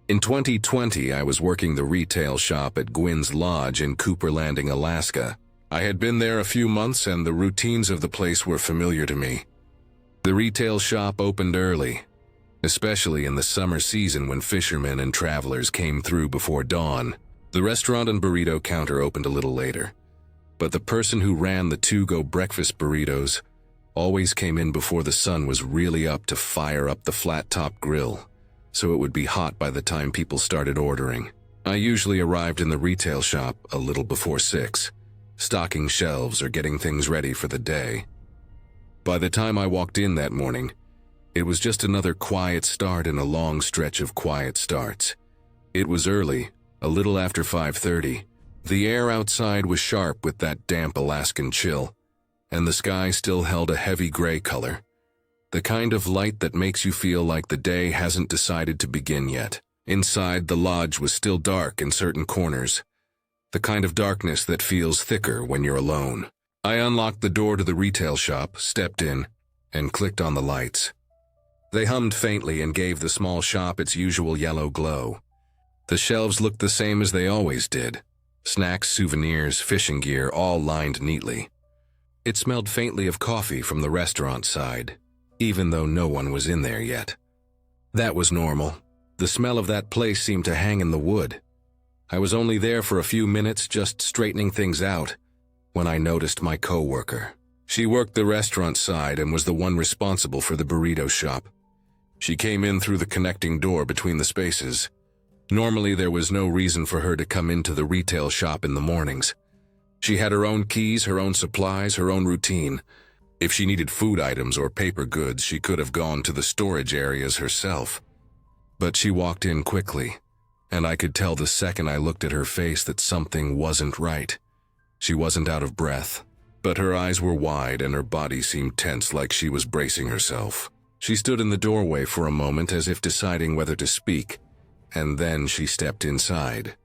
In 2020, I was working the retail shop at Gwynn's Lodge in Cooper Landing, Alaska. I had been there a few months and the routines of the place were familiar to me. The retail shop opened early, especially in the summer season when fishermen and travelers came through before dawn. The restaurant and burrito counter opened a little later, but the person who ran the to-go breakfast burritos always came in before the sun was really up to fire up the flat-top grill, so it would be hot by the time people started ordering. I usually arrived in the retail shop a little before 6, stocking shelves or getting things ready for the day. By the time I walked in that morning, it was just another quiet start in a long stretch of quiet starts. It was early, a little after 5:30. The air outside was sharp with that damp Alaskan chill, and the sky still held a heavy gray color. The kind of light that makes you feel like the day hasn't decided to begin yet. Inside, the lodge was still dark in certain corners, the kind of darkness that feels thicker when you're alone. I unlocked the door to the retail shop, stepped in, and clicked on the lights. They hummed faintly and gave the small shop its usual yellow glow. The shelves looked the same as they always did. Snacks, souvenirs, fishing gear, all lined neatly. It smelled faintly of coffee from the restaurant side, even though no one was in there yet. That was normal. The smell of that place seemed to hang in the wood. I was only there for a few minutes, just straightening things out, when I noticed my coworker. She worked the restaurant side and was the one responsible for the burrito shop. She came in through the connecting door between the spaces. Normally, there was no reason for her to come into the retail shop in the mornings. She had her own keys, her own supplies, her own routine. If she needed food items or paper goods, she could have gone to the storage areas herself. But she walked in quickly, and I could tell the second I looked at her face that something wasn't right. She wasn't out of breath, but her eyes were wide and her body seemed tense, like she was bracing herself. She stood in the doorway for a moment as if deciding whether to speak, and then she stepped inside.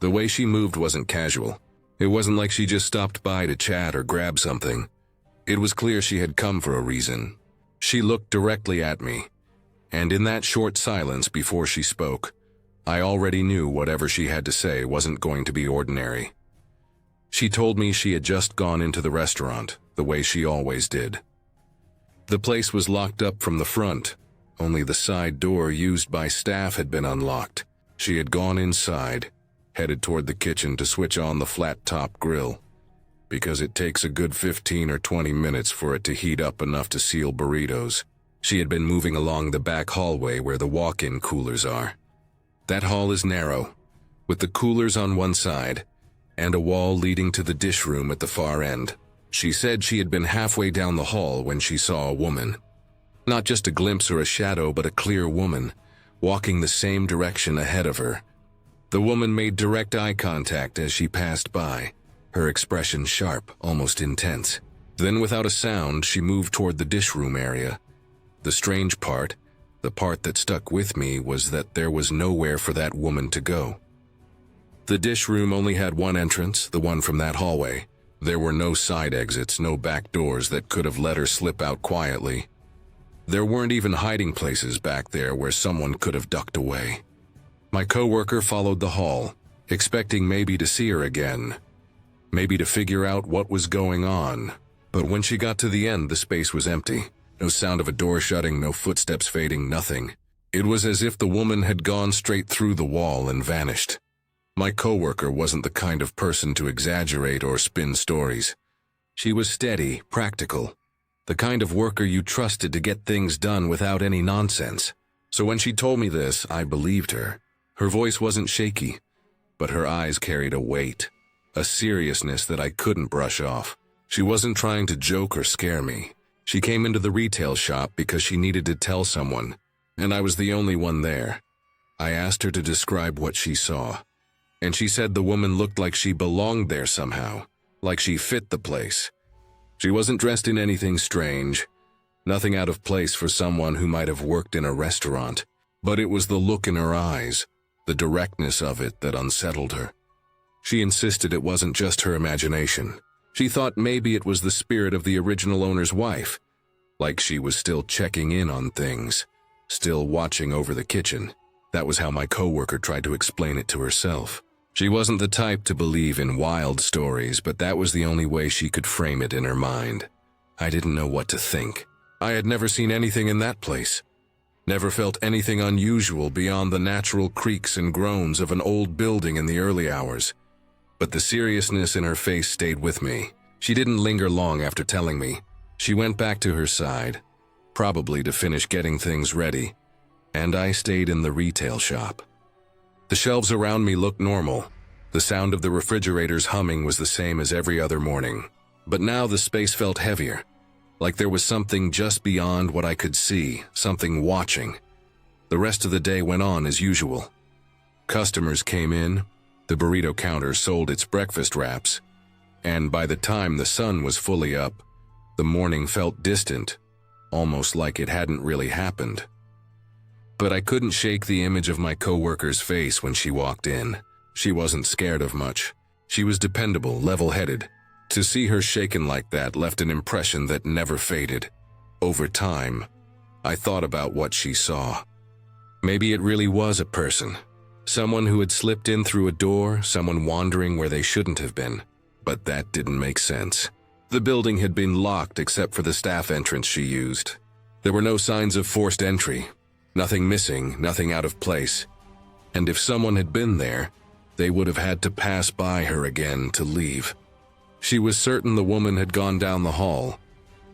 The way she moved wasn't casual. It wasn't like she just stopped by to chat or grab something. It was clear she had come for a reason. She looked directly at me, and in that short silence before she spoke, I already knew whatever she had to say wasn't going to be ordinary. She told me she had just gone into the restaurant, the way she always did. The place was locked up from the front. Only the side door used by staff had been unlocked. She had gone inside, headed toward the kitchen to switch on the flat-top grill, because it takes a good 15 or 20 minutes for it to heat up enough to seal burritos. She had been moving along the back hallway where the walk-in coolers are. That hall is narrow, with the coolers on one side, and a wall leading to the dish room at the far end. She said she had been halfway down the hall when she saw a woman. Not just a glimpse or a shadow, but a clear woman, walking the same direction ahead of her. The woman made direct eye contact as she passed by, her expression sharp, almost intense. Then without a sound, she moved toward the dish room area. The strange part, the part that stuck with me, was that there was nowhere for that woman to go. The dish room only had one entrance, the one from that hallway. There were no side exits, no back doors that could have let her slip out quietly. There weren't even hiding places back there where someone could have ducked away. My coworker followed the hall, expecting maybe to see her again, maybe to figure out what was going on. But when she got to the end, the space was empty. No sound of a door shutting, no footsteps fading, nothing. It was as if the woman had gone straight through the wall and vanished. My coworker wasn't the kind of person to exaggerate or spin stories. She was steady, practical, the kind of worker you trusted to get things done without any nonsense. So when she told me this, I believed her. Her voice wasn't shaky, but her eyes carried a weight, a seriousness that I couldn't brush off. She wasn't trying to joke or scare me. She came into the retail shop because she needed to tell someone, and I was the only one there. I asked her to describe what she saw, and she said the woman looked like she belonged there somehow, like she fit the place. She wasn't dressed in anything strange, nothing out of place for someone who might have worked in a restaurant, but it was the look in her eyes, the directness of it, that unsettled her. She insisted it wasn't just her imagination. She thought maybe it was the spirit of the original owner's wife, like she was still checking in on things, still watching over the kitchen. That was how my coworker tried to explain it to herself. She wasn't the type to believe in wild stories, but that was the only way she could frame it in her mind. I didn't know what to think. I had never seen anything in that place. Never felt anything unusual beyond the natural creaks and groans of an old building in the early hours. But the seriousness in her face stayed with me. She didn't linger long after telling me. She went back to her side, probably to finish getting things ready, and I stayed in the retail shop. The shelves around me looked normal. The sound of the refrigerator's humming was the same as every other morning. But now the space felt heavier, like there was something just beyond what I could see, something watching. The rest of the day went on as usual. Customers came in, the burrito counter sold its breakfast wraps, and by the time the sun was fully up, the morning felt distant, almost like it hadn't really happened. But I couldn't shake the image of my coworker's face when she walked in. She wasn't scared of much. She was dependable, level-headed. To see her shaken like that left an impression that never faded. Over time, I thought about what she saw. Maybe it really was a person. Someone who had slipped in through a door, someone wandering where they shouldn't have been. But that didn't make sense. The building had been locked except for the staff entrance she used. There were no signs of forced entry. Nothing missing, nothing out of place. And if someone had been there, they would have had to pass by her again to leave. She was certain the woman had gone down the hall,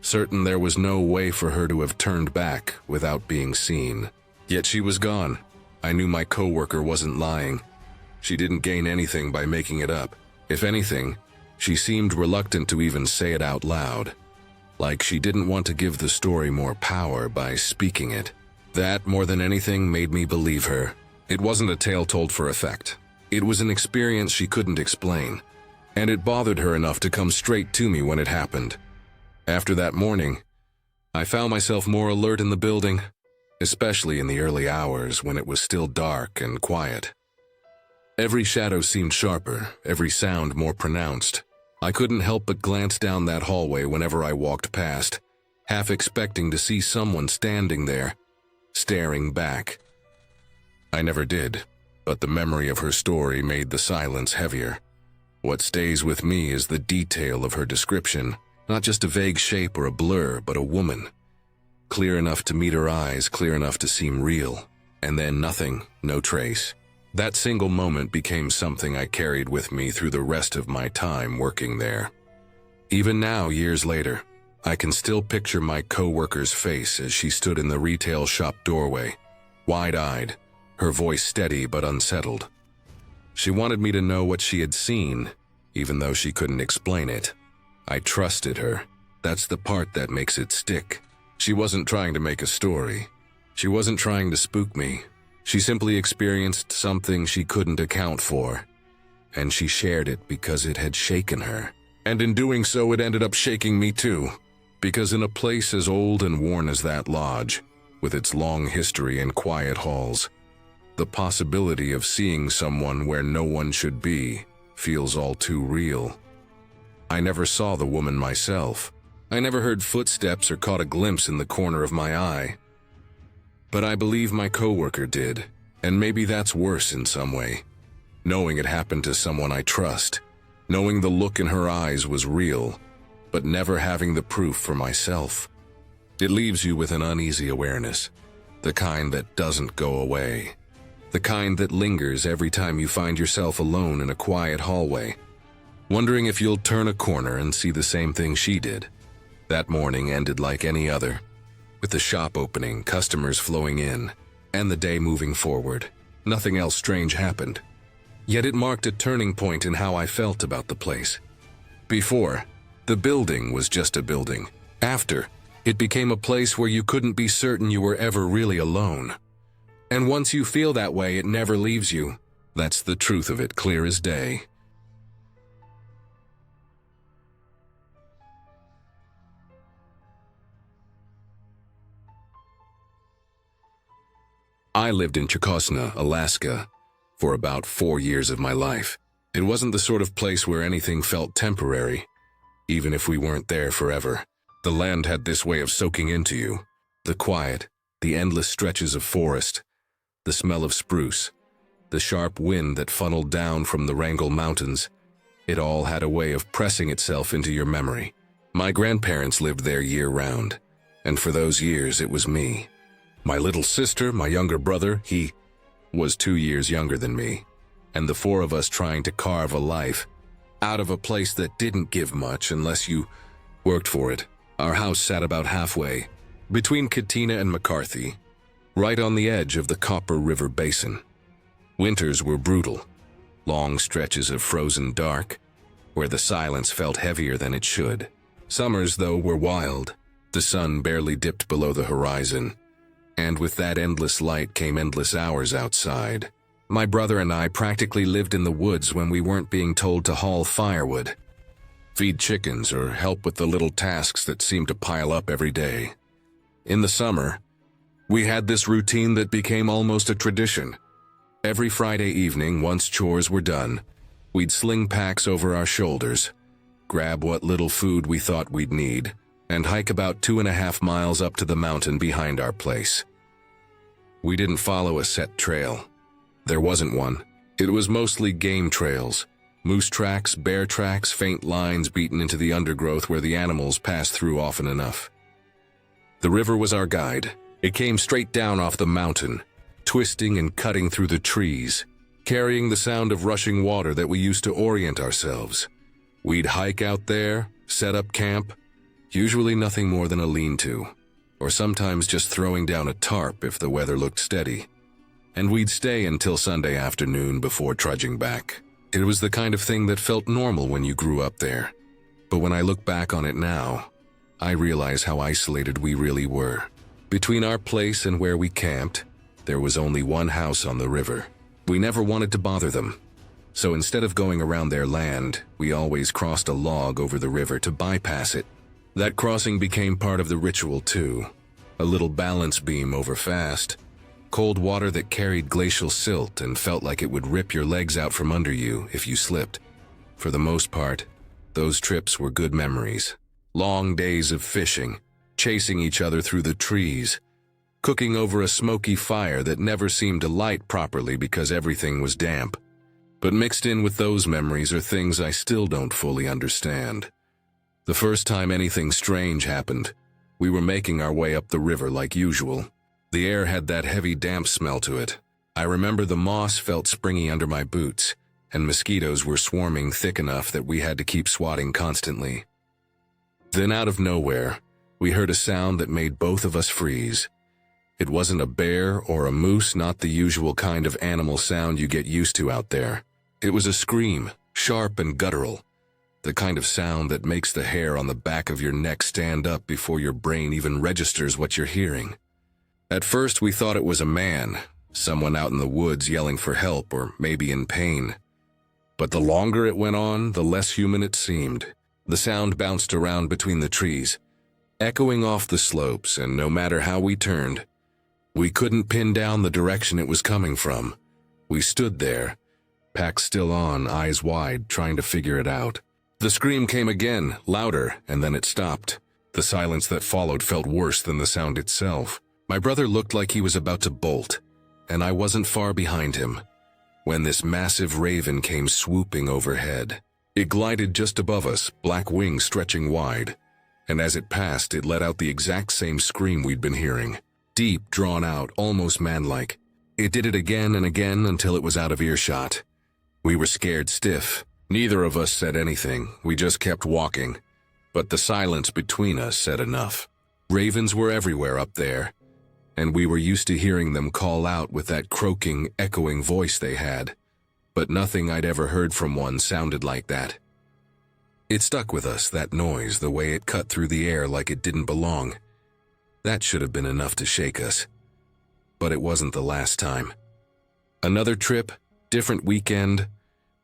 certain there was no way for her to have turned back without being seen. Yet she was gone. I knew my coworker wasn't lying. She didn't gain anything by making it up. If anything, she seemed reluctant to even say it out loud, like she didn't want to give the story more power by speaking it. That, more than anything, made me believe her. It wasn't a tale told for effect. It was an experience she couldn't explain, and it bothered her enough to come straight to me when it happened. After that morning, I found myself more alert in the building, especially in the early hours when it was still dark and quiet. Every shadow seemed sharper, every sound more pronounced. I couldn't help but glance down that hallway whenever I walked past, half expecting to see someone standing there, staring back. I never did, but the memory of her story made the silence heavier. What stays with me is the detail of her description, not just a vague shape or a blur, but a woman. Clear enough to meet her eyes, clear enough to seem real, and then nothing, no trace. That single moment became something I carried with me through the rest of my time working there. Even now, years later, I can still picture my coworker's face as she stood in the retail shop doorway, wide-eyed, her voice steady but unsettled. She wanted me to know what she had seen, even though she couldn't explain it. I trusted her. That's the part that makes it stick. She wasn't trying to make a story. She wasn't trying to spook me. She simply experienced something she couldn't account for. And she shared it because it had shaken her. And in doing so, it ended up shaking me too. Because in a place as old and worn as that lodge, with its long history and quiet halls, the possibility of seeing someone where no one should be feels all too real. I never saw the woman myself. I never heard footsteps or caught a glimpse in the corner of my eye. But I believe my coworker did, and maybe that's worse in some way. Knowing it happened to someone I trust, knowing the look in her eyes was real, but never having the proof for myself. It leaves you with an uneasy awareness, the kind that doesn't go away, the kind that lingers every time you find yourself alone in a quiet hallway, wondering if you'll turn a corner and see the same thing she did. That morning ended like any other, with the shop opening, customers flowing in, and the day moving forward. Nothing else strange happened. Yet it marked a turning point in how I felt about the place. Before, the building was just a building. After, it became a place where you couldn't be certain you were ever really alone. And once you feel that way, it never leaves you. That's the truth of it, clear as day. I lived in Chicosna, Alaska, for about 4 years of my life. It wasn't the sort of place where anything felt temporary, even if we weren't there forever. The land had this way of soaking into you. The quiet, the endless stretches of forest, the smell of spruce, the sharp wind that funneled down from the Wrangell Mountains. It all had a way of pressing itself into your memory. My grandparents lived there year-round, and for those years it was me. My little sister, my younger brother, he was 2 years younger than me, and the four of us trying to carve a life out of a place that didn't give much unless you worked for it. Our house sat about halfway, between Katina and McCarthy, right on the edge of the Copper River Basin. Winters were brutal, long stretches of frozen dark, where the silence felt heavier than it should. Summers, though, were wild. The sun barely dipped below the horizon, and with that endless light came endless hours outside. My brother and I practically lived in the woods when we weren't being told to haul firewood, feed chickens, or help with the little tasks that seemed to pile up every day. In the summer, we had this routine that became almost a tradition. Every Friday evening, once chores were done, we'd sling packs over our shoulders, grab what little food we thought we'd need, and hike about 2.5 miles up to the mountain behind our place. We didn't follow a set trail. There wasn't one. It was mostly game trails. Moose tracks, bear tracks, faint lines beaten into the undergrowth where the animals passed through often enough. The river was our guide. It came straight down off the mountain, twisting and cutting through the trees, carrying the sound of rushing water that we used to orient ourselves. We'd hike out there, set up camp, usually nothing more than a lean-to, or sometimes just throwing down a tarp if the weather looked steady. And we'd stay until Sunday afternoon before trudging back. It was the kind of thing that felt normal when you grew up there. But when I look back on it now, I realize how isolated we really were. Between our place and where we camped, there was only one house on the river. We never wanted to bother them. So instead of going around their land, we always crossed a log over the river to bypass it. That crossing became part of the ritual too. A little balance beam over fast. Cold water that carried glacial silt and felt like it would rip your legs out from under you if you slipped. For the most part, those trips were good memories. Long days of fishing, chasing each other through the trees, cooking over a smoky fire that never seemed to light properly because everything was damp. But mixed in with those memories are things I still don't fully understand. The first time anything strange happened, we were making our way up the river like usual. The air had that heavy damp smell to it. I remember the moss felt springy under my boots, and mosquitoes were swarming thick enough that we had to keep swatting constantly. Then out of nowhere, we heard a sound that made both of us freeze. It wasn't a bear or a moose, not the usual kind of animal sound you get used to out there. It was a scream, sharp and guttural, the kind of sound that makes the hair on the back of your neck stand up before your brain even registers what you're hearing. At first, we thought it was a man, someone out in the woods yelling for help or maybe in pain. But the longer it went on, the less human it seemed. The sound bounced around between the trees, echoing off the slopes, and no matter how we turned, we couldn't pin down the direction it was coming from. We stood there, packs still on, eyes wide, trying to figure it out. The scream came again, louder, and then it stopped. The silence that followed felt worse than the sound itself. My brother looked like he was about to bolt, and I wasn't far behind him, when this massive raven came swooping overhead. It glided just above us, black wings stretching wide, and as it passed, it let out the exact same scream we'd been hearing. Deep, drawn out, almost manlike. It did it again and again until it was out of earshot. We were scared stiff. Neither of us said anything. We just kept walking. But the silence between us said enough. Ravens were everywhere up there, and we were used to hearing them call out with that croaking, echoing voice they had. But nothing I'd ever heard from one sounded like that. It stuck with us, that noise, the way it cut through the air like it didn't belong. That should have been enough to shake us. But it wasn't the last time. Another trip, different weekend.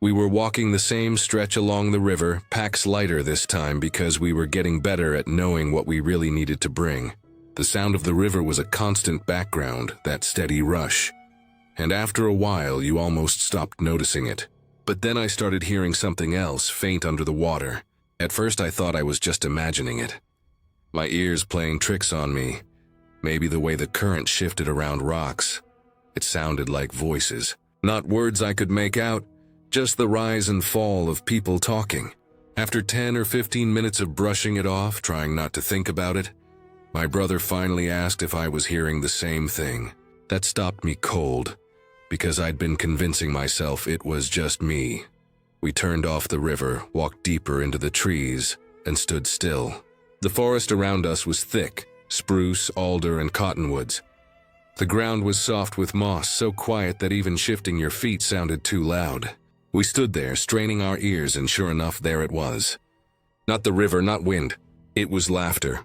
We were walking the same stretch along the river, packs lighter this time because we were getting better at knowing what we really needed to bring. The sound of the river was a constant background, that steady rush. And after a while, you almost stopped noticing it. But then I started hearing something else, faint under the water. At first I thought I was just imagining it. My ears playing tricks on me. Maybe the way the current shifted around rocks. It sounded like voices. Not words I could make out, just the rise and fall of people talking. After 10 or 15 minutes of brushing it off, trying not to think about it, my brother finally asked if I was hearing the same thing. That stopped me cold, because I'd been convincing myself it was just me. We turned off the river, walked deeper into the trees, and stood still. The forest around us was thick, spruce, alder, and cottonwoods. The ground was soft with moss, so quiet that even shifting your feet sounded too loud. We stood there, straining our ears, and sure enough, there it was. Not the river, not wind. It was laughter.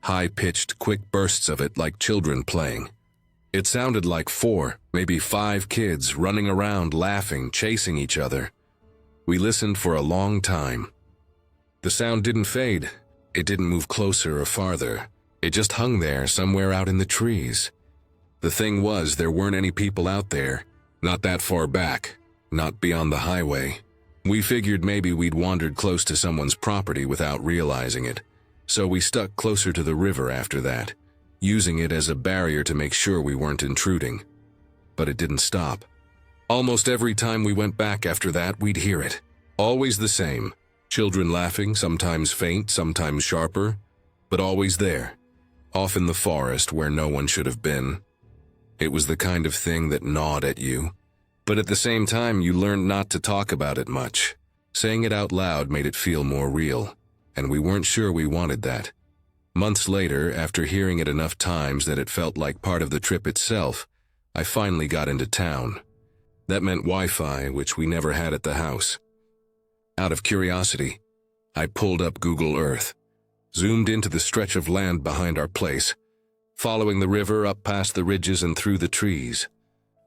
High-pitched, quick bursts of it like children playing. It sounded like 4, maybe 5 kids running around, laughing, chasing each other. We listened for a long time. The sound didn't fade. It didn't move closer or farther. It just hung there somewhere out in the trees. The thing was, there weren't any people out there. Not that far back. Not beyond the highway. We figured maybe we'd wandered close to someone's property without realizing it. So we stuck closer to the river after that, using it as a barrier to make sure we weren't intruding. But it didn't stop. Almost every time we went back after that, we'd hear it. Always the same. Children laughing, sometimes faint, sometimes sharper, but always there. Off in the forest where no one should have been. It was the kind of thing that gnawed at you. But at the same time, you learned not to talk about it much. Saying it out loud made it feel more real, and we weren't sure we wanted that. Months later, after hearing it enough times that it felt like part of the trip itself, I finally got into town. That meant Wi-Fi, which we never had at the house. Out of curiosity, I pulled up Google Earth, zoomed into the stretch of land behind our place, following the river up past the ridges and through the trees,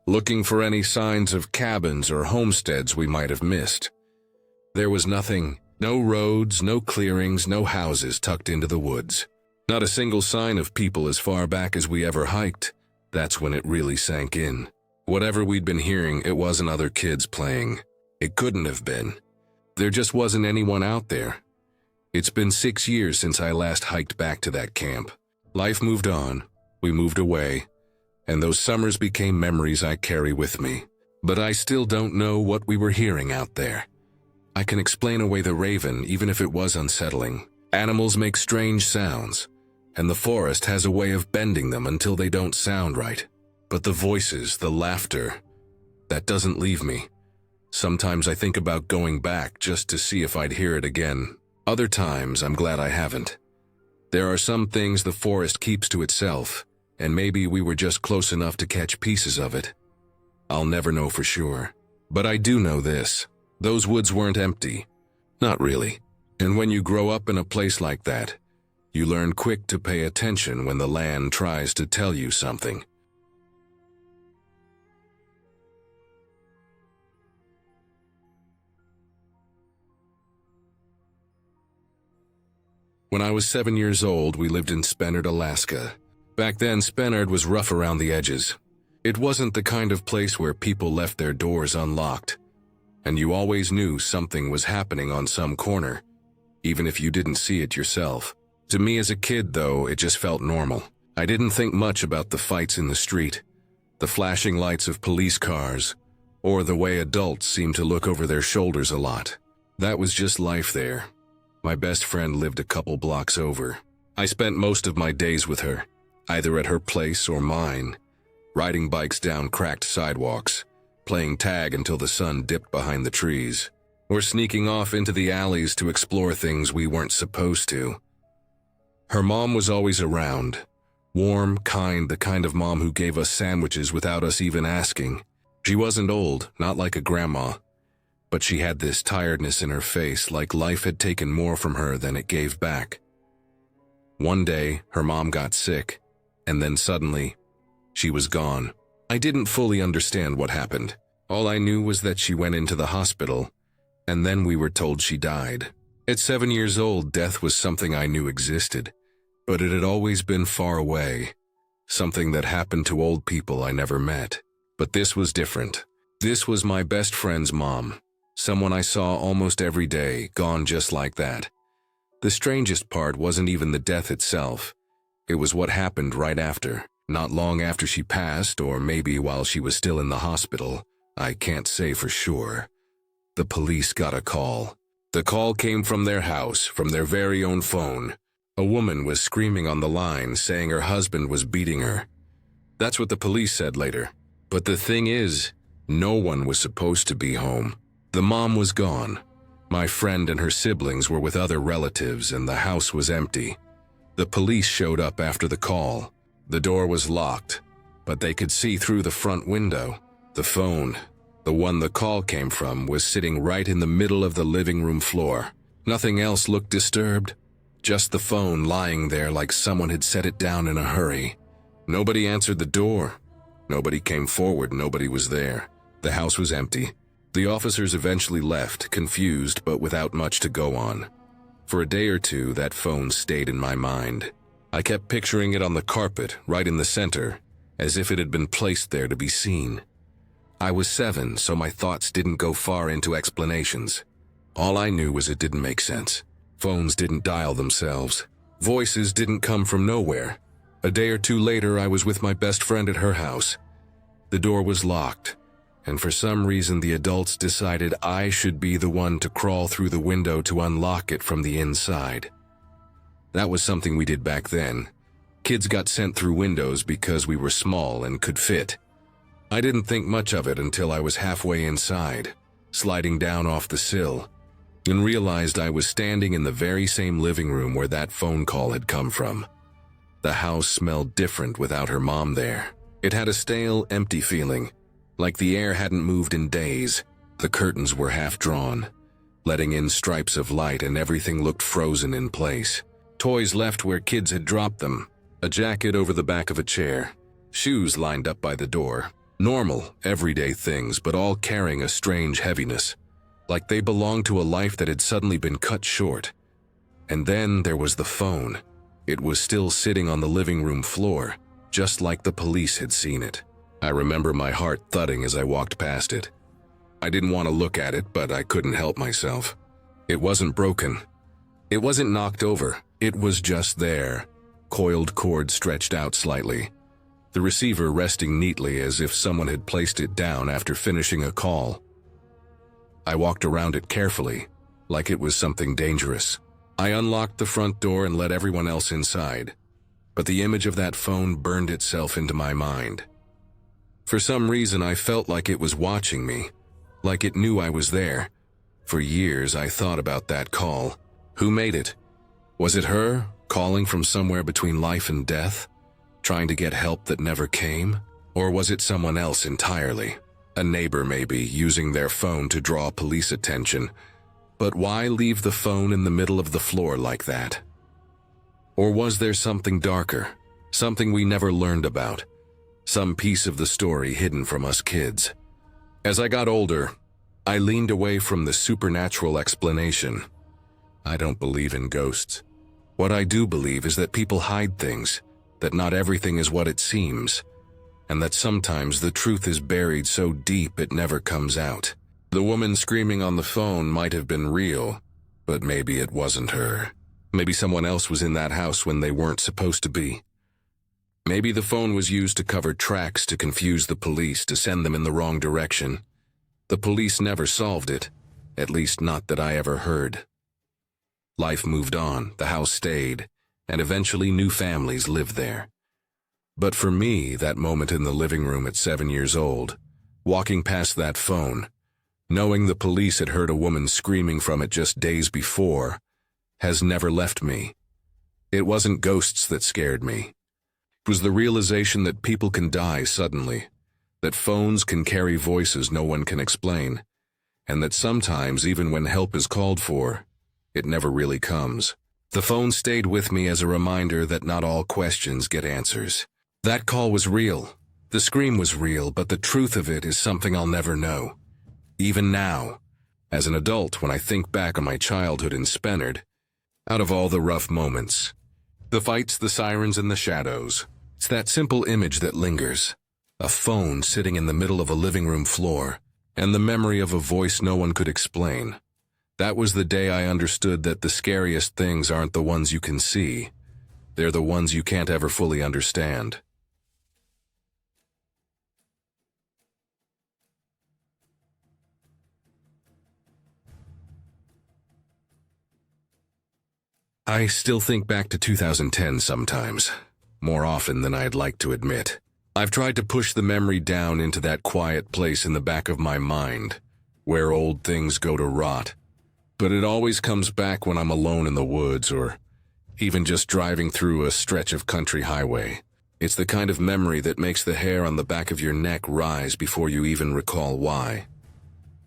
looking for any signs of cabins or homesteads we might have missed. There was nothing, no roads, no clearings, no houses tucked into the woods. Not a single sign of people as far back as we ever hiked. That's when it really sank in. Whatever we'd been hearing, it wasn't other kids playing. It couldn't have been. There just wasn't anyone out there. It's been 6 years since I last hiked back to that camp. Life moved on, we moved away, and those summers became memories I carry with me. But I still don't know what we were hearing out there. I can explain away the raven, even if it was unsettling. Animals make strange sounds, and the forest has a way of bending them until they don't sound right. But the voices, the laughter, that doesn't leave me. Sometimes I think about going back just to see if I'd hear it again. Other times, I'm glad I haven't. There are some things the forest keeps to itself, and maybe we were just close enough to catch pieces of it. I'll never know for sure. But I do know this. Those woods weren't empty. Not really. And when you grow up in a place like that, you learn quick to pay attention when the land tries to tell you something. When I was 7 years old, we lived in Spenard, Alaska. Back then, Spenard was rough around the edges. It wasn't the kind of place where people left their doors unlocked, and you always knew something was happening on some corner, even if you didn't see it yourself. To me as a kid, though, it just felt normal. I didn't think much about the fights in the street, the flashing lights of police cars, or the way adults seemed to look over their shoulders a lot. That was just life there. My best friend lived a couple blocks over. I spent most of my days with her, either at her place or mine, riding bikes down cracked sidewalks, playing tag until the sun dipped behind the trees, or sneaking off into the alleys to explore things we weren't supposed to. Her mom was always around, warm, kind, the kind of mom who gave us sandwiches without us even asking. She wasn't old, not like a grandma, but she had this tiredness in her face, like life had taken more from her than it gave back. One day, her mom got sick, and then suddenly, she was gone. I didn't fully understand what happened. All I knew was that she went into the hospital, and then we were told she died. At 7 years old, death was something I knew existed, but it had always been far away, something that happened to old people I never met. But this was different. This was my best friend's mom, someone I saw almost every day, gone just like that. The strangest part wasn't even the death itself. It was what happened right after. Not long after she passed, or maybe while she was still in the hospital, I can't say for sure. The police got a call. The call came from their house, from their very own phone. A woman was screaming on the line, saying her husband was beating her. That's what the police said later. But the thing is, no one was supposed to be home. The mom was gone. My friend and her siblings were with other relatives, and the house was empty. The police showed up after the call. The door was locked, but they could see through the front window. The phone, the one the call came from, was sitting right in the middle of the living room floor. Nothing else looked disturbed, just the phone lying there like someone had set it down in a hurry. Nobody answered the door. Nobody came forward, nobody was there. The house was empty. The officers eventually left, confused but without much to go on. For a day or two, that phone stayed in my mind. I kept picturing it on the carpet, right in the center, as if it had been placed there to be seen. I was 7, so my thoughts didn't go far into explanations. All I knew was it didn't make sense. Phones didn't dial themselves. Voices didn't come from nowhere. A day or two later, I was with my best friend at her house. The door was locked, and for some reason the adults decided I should be the one to crawl through the window to unlock it from the inside. That was something we did back then. Kids got sent through windows because we were small and could fit. I didn't think much of it until I was halfway inside, sliding down off the sill, and realized I was standing in the very same living room where that phone call had come from. The house smelled different without her mom there. It had a stale, empty feeling, like the air hadn't moved in days. The curtains were half drawn, letting in stripes of light, and everything looked frozen in place. Toys left where kids had dropped them, a jacket over the back of a chair, shoes lined up by the door. Normal, everyday things, but all carrying a strange heaviness, like they belonged to a life that had suddenly been cut short. And then there was the phone. It was still sitting on the living room floor, just like the police had seen it. I remember my heart thudding as I walked past it. I didn't want to look at it, but I couldn't help myself. It wasn't broken. It wasn't knocked over. It was just there, coiled cord stretched out slightly, the receiver resting neatly as if someone had placed it down after finishing a call. I walked around it carefully, like it was something dangerous. I unlocked the front door and let everyone else inside, but the image of that phone burned itself into my mind. For some reason, I felt like it was watching me, like it knew I was there. For years, I thought about that call. Who made it? Was it her, calling from somewhere between life and death, trying to get help that never came? Or was it someone else entirely? A neighbor maybe, using their phone to draw police attention. But why leave the phone in the middle of the floor like that? Or was there something darker, something we never learned about, some piece of the story hidden from us kids? As I got older, I leaned away from the supernatural explanation. I don't believe in ghosts. What I do believe is that people hide things, that not everything is what it seems, and that sometimes the truth is buried so deep it never comes out. The woman screaming on the phone might have been real, but maybe it wasn't her. Maybe someone else was in that house when they weren't supposed to be. Maybe the phone was used to cover tracks to confuse the police, to send them in the wrong direction. The police never solved it, at least not that I ever heard. Life moved on, the house stayed, and eventually new families lived there. But for me, that moment in the living room at 7 years old, walking past that phone, knowing the police had heard a woman screaming from it just days before, has never left me. It wasn't ghosts that scared me. It was the realization that people can die suddenly, that phones can carry voices no one can explain, and that sometimes, even when help is called for, it never really comes. The phone stayed with me as a reminder that not all questions get answers. That call was real. The scream was real, but the truth of it is something I'll never know. Even now, as an adult, when I think back on my childhood in Spennard, out of all the rough moments, the fights, the sirens, and the shadows, it's that simple image that lingers. A phone sitting in the middle of a living room floor, and the memory of a voice no one could explain. That was the day I understood that the scariest things aren't the ones you can see. They're the ones you can't ever fully understand. I still think back to 2010 sometimes, more often than I'd like to admit. I've tried to push the memory down into that quiet place in the back of my mind, where old things go to rot. But it always comes back when I'm alone in the woods or even just driving through a stretch of country highway. It's the kind of memory that makes the hair on the back of your neck rise before you even recall why.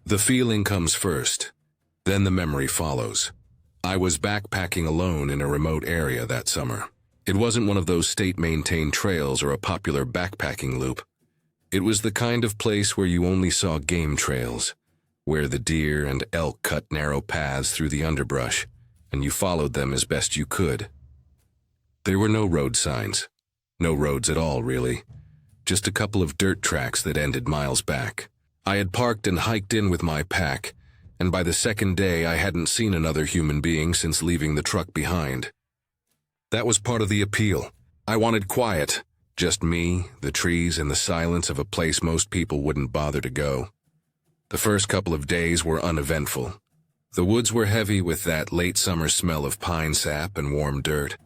The feeling comes first, then the memory follows. I was backpacking alone in a remote area that summer. It wasn't one of those state-maintained trails or a popular backpacking loop. It was the kind of place where you only saw game trails, where the deer and elk cut narrow paths through the underbrush, and you followed them as best you could. There were no road signs. No roads at all, really. Just a couple of dirt tracks that ended miles back. I had parked and hiked in with my pack, and by the second day I hadn't seen another human being since leaving the truck behind. That was part of the appeal. I wanted quiet, just me, the trees, and the silence of a place most people wouldn't bother to go. The first couple of days were uneventful. The woods were heavy with that late summer smell of pine sap and warm dirt.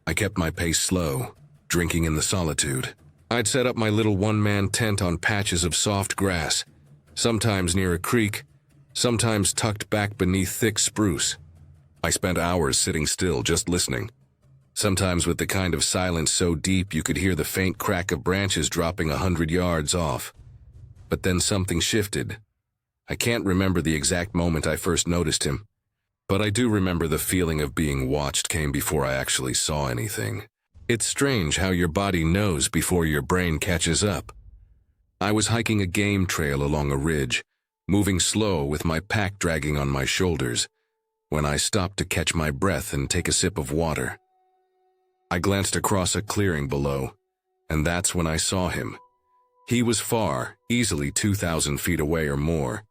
I kept my pace slow, drinking in the solitude. I'd set up my little one-man tent on patches of soft grass, sometimes near a creek, sometimes tucked back beneath thick spruce. I spent hours sitting still, just listening, sometimes with the kind of silence so deep you could hear the faint crack of branches dropping 100 yards off. But then something shifted. I can't remember the exact moment I first noticed him, but I do remember the feeling of being watched came before I actually saw anything. It's strange how your body knows before your brain catches up. I was hiking a game trail along a ridge, moving slow with my pack dragging on my shoulders, when I stopped to catch my breath and take a sip of water. I glanced across a clearing below, and that's when I saw him. He was far, easily 2,000 feet away or more,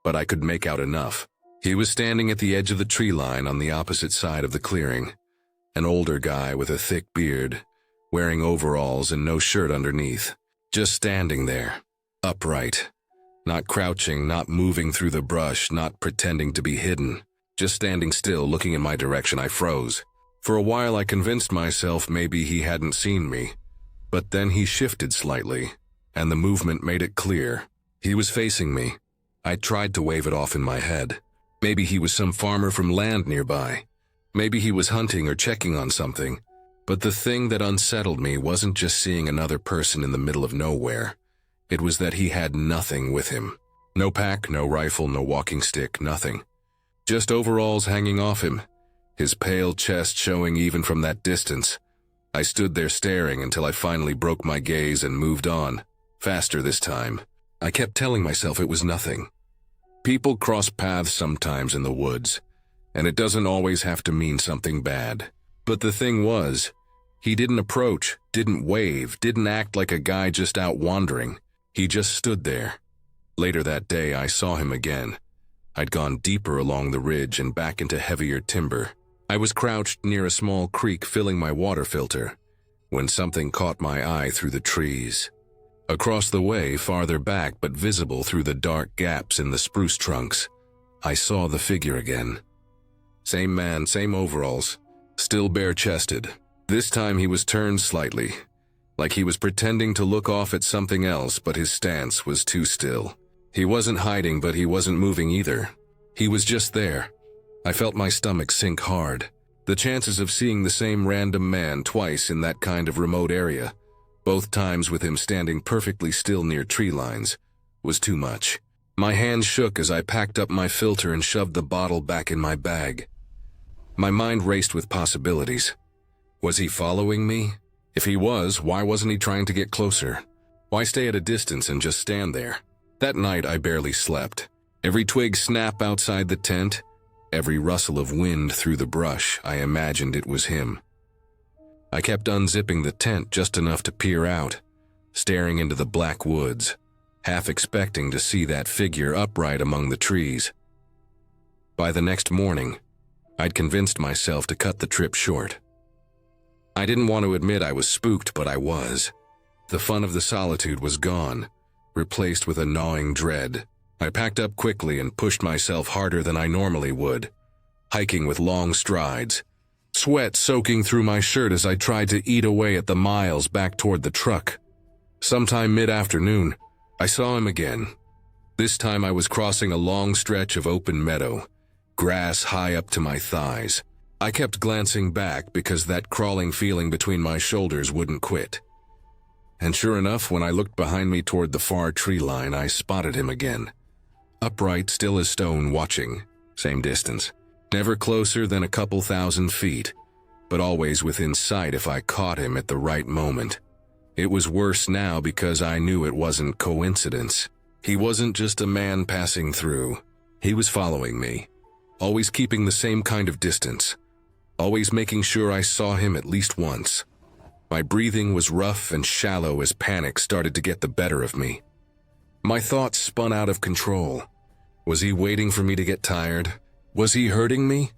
but I could make out enough. He was standing at the edge of the tree line on the opposite side of the clearing, an older guy with a thick beard, wearing overalls and no shirt underneath, just standing there, upright. Not crouching, not moving through the brush, not pretending to be hidden. Just standing still, looking in my direction. I froze. For a while I convinced myself maybe he hadn't seen me. But then he shifted slightly, and the movement made it clear. He was facing me. I tried to wave it off in my head. Maybe he was some farmer from land nearby. Maybe he was hunting or checking on something. But the thing that unsettled me wasn't just seeing another person in the middle of nowhere. It was that he had nothing with him. No pack, no rifle, no walking stick, nothing. just overalls hanging off him, his pale chest showing even from that distance. I stood there staring until I finally broke my gaze and moved on, faster this time. I kept telling myself it was nothing. People cross paths sometimes in the woods, and it doesn't always have to mean something bad. But the thing was, he didn't approach, didn't wave, didn't act like a guy just out wandering. He just stood there. Later that day, I saw him again. I'd gone deeper along the ridge and back into heavier timber. I was crouched near a small creek filling my water filter when something caught my eye through the trees. Across the way, farther back but visible through the dark gaps in the spruce trunks, I saw the figure again. Same man, same overalls, still bare-chested. This time he was turned slightly, like he was pretending to look off at something else, but his stance was too still. He wasn't hiding, but he wasn't moving either. He was just there. I felt my stomach sink hard. The chances of seeing the same random man twice in that kind of remote area, both times with him standing perfectly still near tree lines, was too much. My hands shook as I packed up my filter and shoved the bottle back in my bag. My mind raced with possibilities. Was he following me? If he was, why wasn't he trying to get closer? Why stay at a distance and just stand there? That night I barely slept. Every twig snap outside the tent, every rustle of wind through the brush, I imagined it was him. I kept unzipping the tent just enough to peer out, staring into the black woods, half expecting to see that figure upright among the trees. By the next morning, I'd convinced myself to cut the trip short. I didn't want to admit I was spooked, but I was. The fun of the solitude was gone, replaced with a gnawing dread. I packed up quickly and pushed myself harder than I normally would, hiking with long strides, sweat soaking through my shirt as I tried to eat away at the miles back toward the truck. Sometime mid-afternoon, I saw him again. This time I was crossing a long stretch of open meadow, grass high up to my thighs. I kept glancing back because that crawling feeling between my shoulders wouldn't quit. And sure enough, when I looked behind me toward the far tree line, I spotted him again. Upright, still as stone, watching, same distance. Never closer than a couple thousand feet, but always within sight if I caught him at the right moment. It was worse now because I knew it wasn't coincidence. He wasn't just a man passing through. He was following me, always keeping the same kind of distance, always making sure I saw him at least once. My breathing was rough and shallow as panic started to get the better of me. My thoughts spun out of control. Was he waiting for me to get tired? Was he hurting me?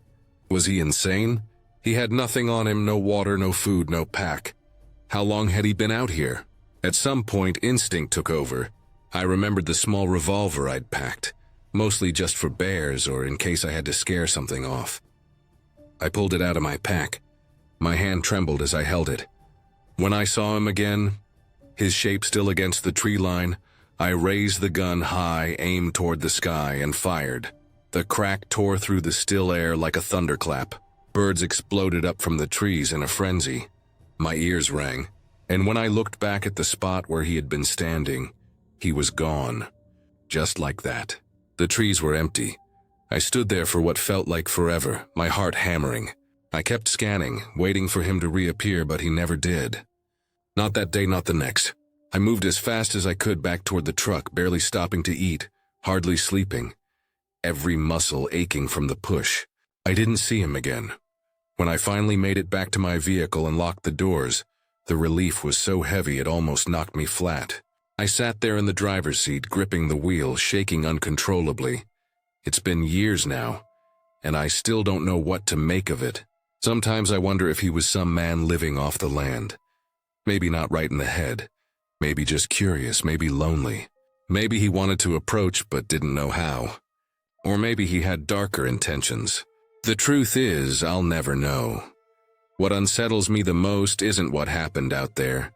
Was he insane? He had nothing on him, no water, no food, no pack. How long had he been out here? At some point, instinct took over. I remembered the small revolver I'd packed, mostly just for bears or in case I had to scare something off. I pulled it out of my pack. My hand trembled as I held it. When I saw him again, his shape still against the tree line, I raised the gun high, aimed toward the sky, and fired. The crack tore through the still air like a thunderclap. Birds exploded up from the trees in a frenzy. My ears rang, and when I looked back at the spot where he had been standing, he was gone. Just like that. The trees were empty. I stood there for what felt like forever, my heart hammering. I kept scanning, waiting for him to reappear, but he never did. Not that day, not the next. I moved as fast as I could back toward the truck, barely stopping to eat, hardly sleeping, every muscle aching from the push. I didn't see him again. When I finally made it back to my vehicle and locked the doors, the relief was so heavy it almost knocked me flat. I sat there in the driver's seat, gripping the wheel, shaking uncontrollably. It's been years now, and I still don't know what to make of it. Sometimes I wonder if he was some man living off the land. Maybe not right in the head. Maybe just curious, maybe lonely. Maybe he wanted to approach but didn't know how. Or maybe he had darker intentions. The truth is, I'll never know. What unsettles me the most isn't what happened out there,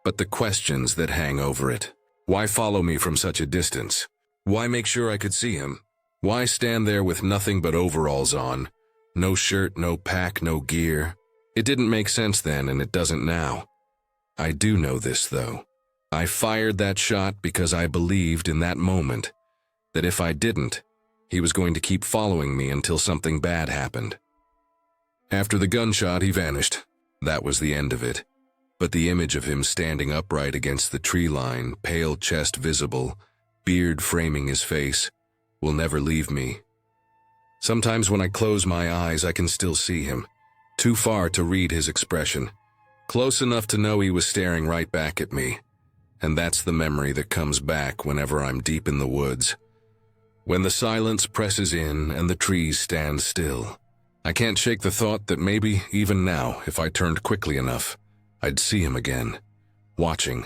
but the questions that hang over it. Why follow me from such a distance? Why make sure I could see him? Why stand there with nothing but overalls on? No shirt, no pack, no gear. It didn't make sense then, and it doesn't now. I do know this, though. I fired that shot because I believed in that moment that if I didn't, He was going to keep following me until something bad happened. After the gunshot, he vanished. That was the end of it. But the image of him standing upright against the tree line, pale chest visible, beard framing his face, will never leave me. Sometimes when I close my eyes, I can still see him. Too far to read his expression. Close enough to know he was staring right back at me. And that's the memory that comes back whenever I'm deep in the woods. When the silence presses in and the trees stand still. I can't shake the thought that maybe, even now, if I turned quickly enough, I'd see him again, watching,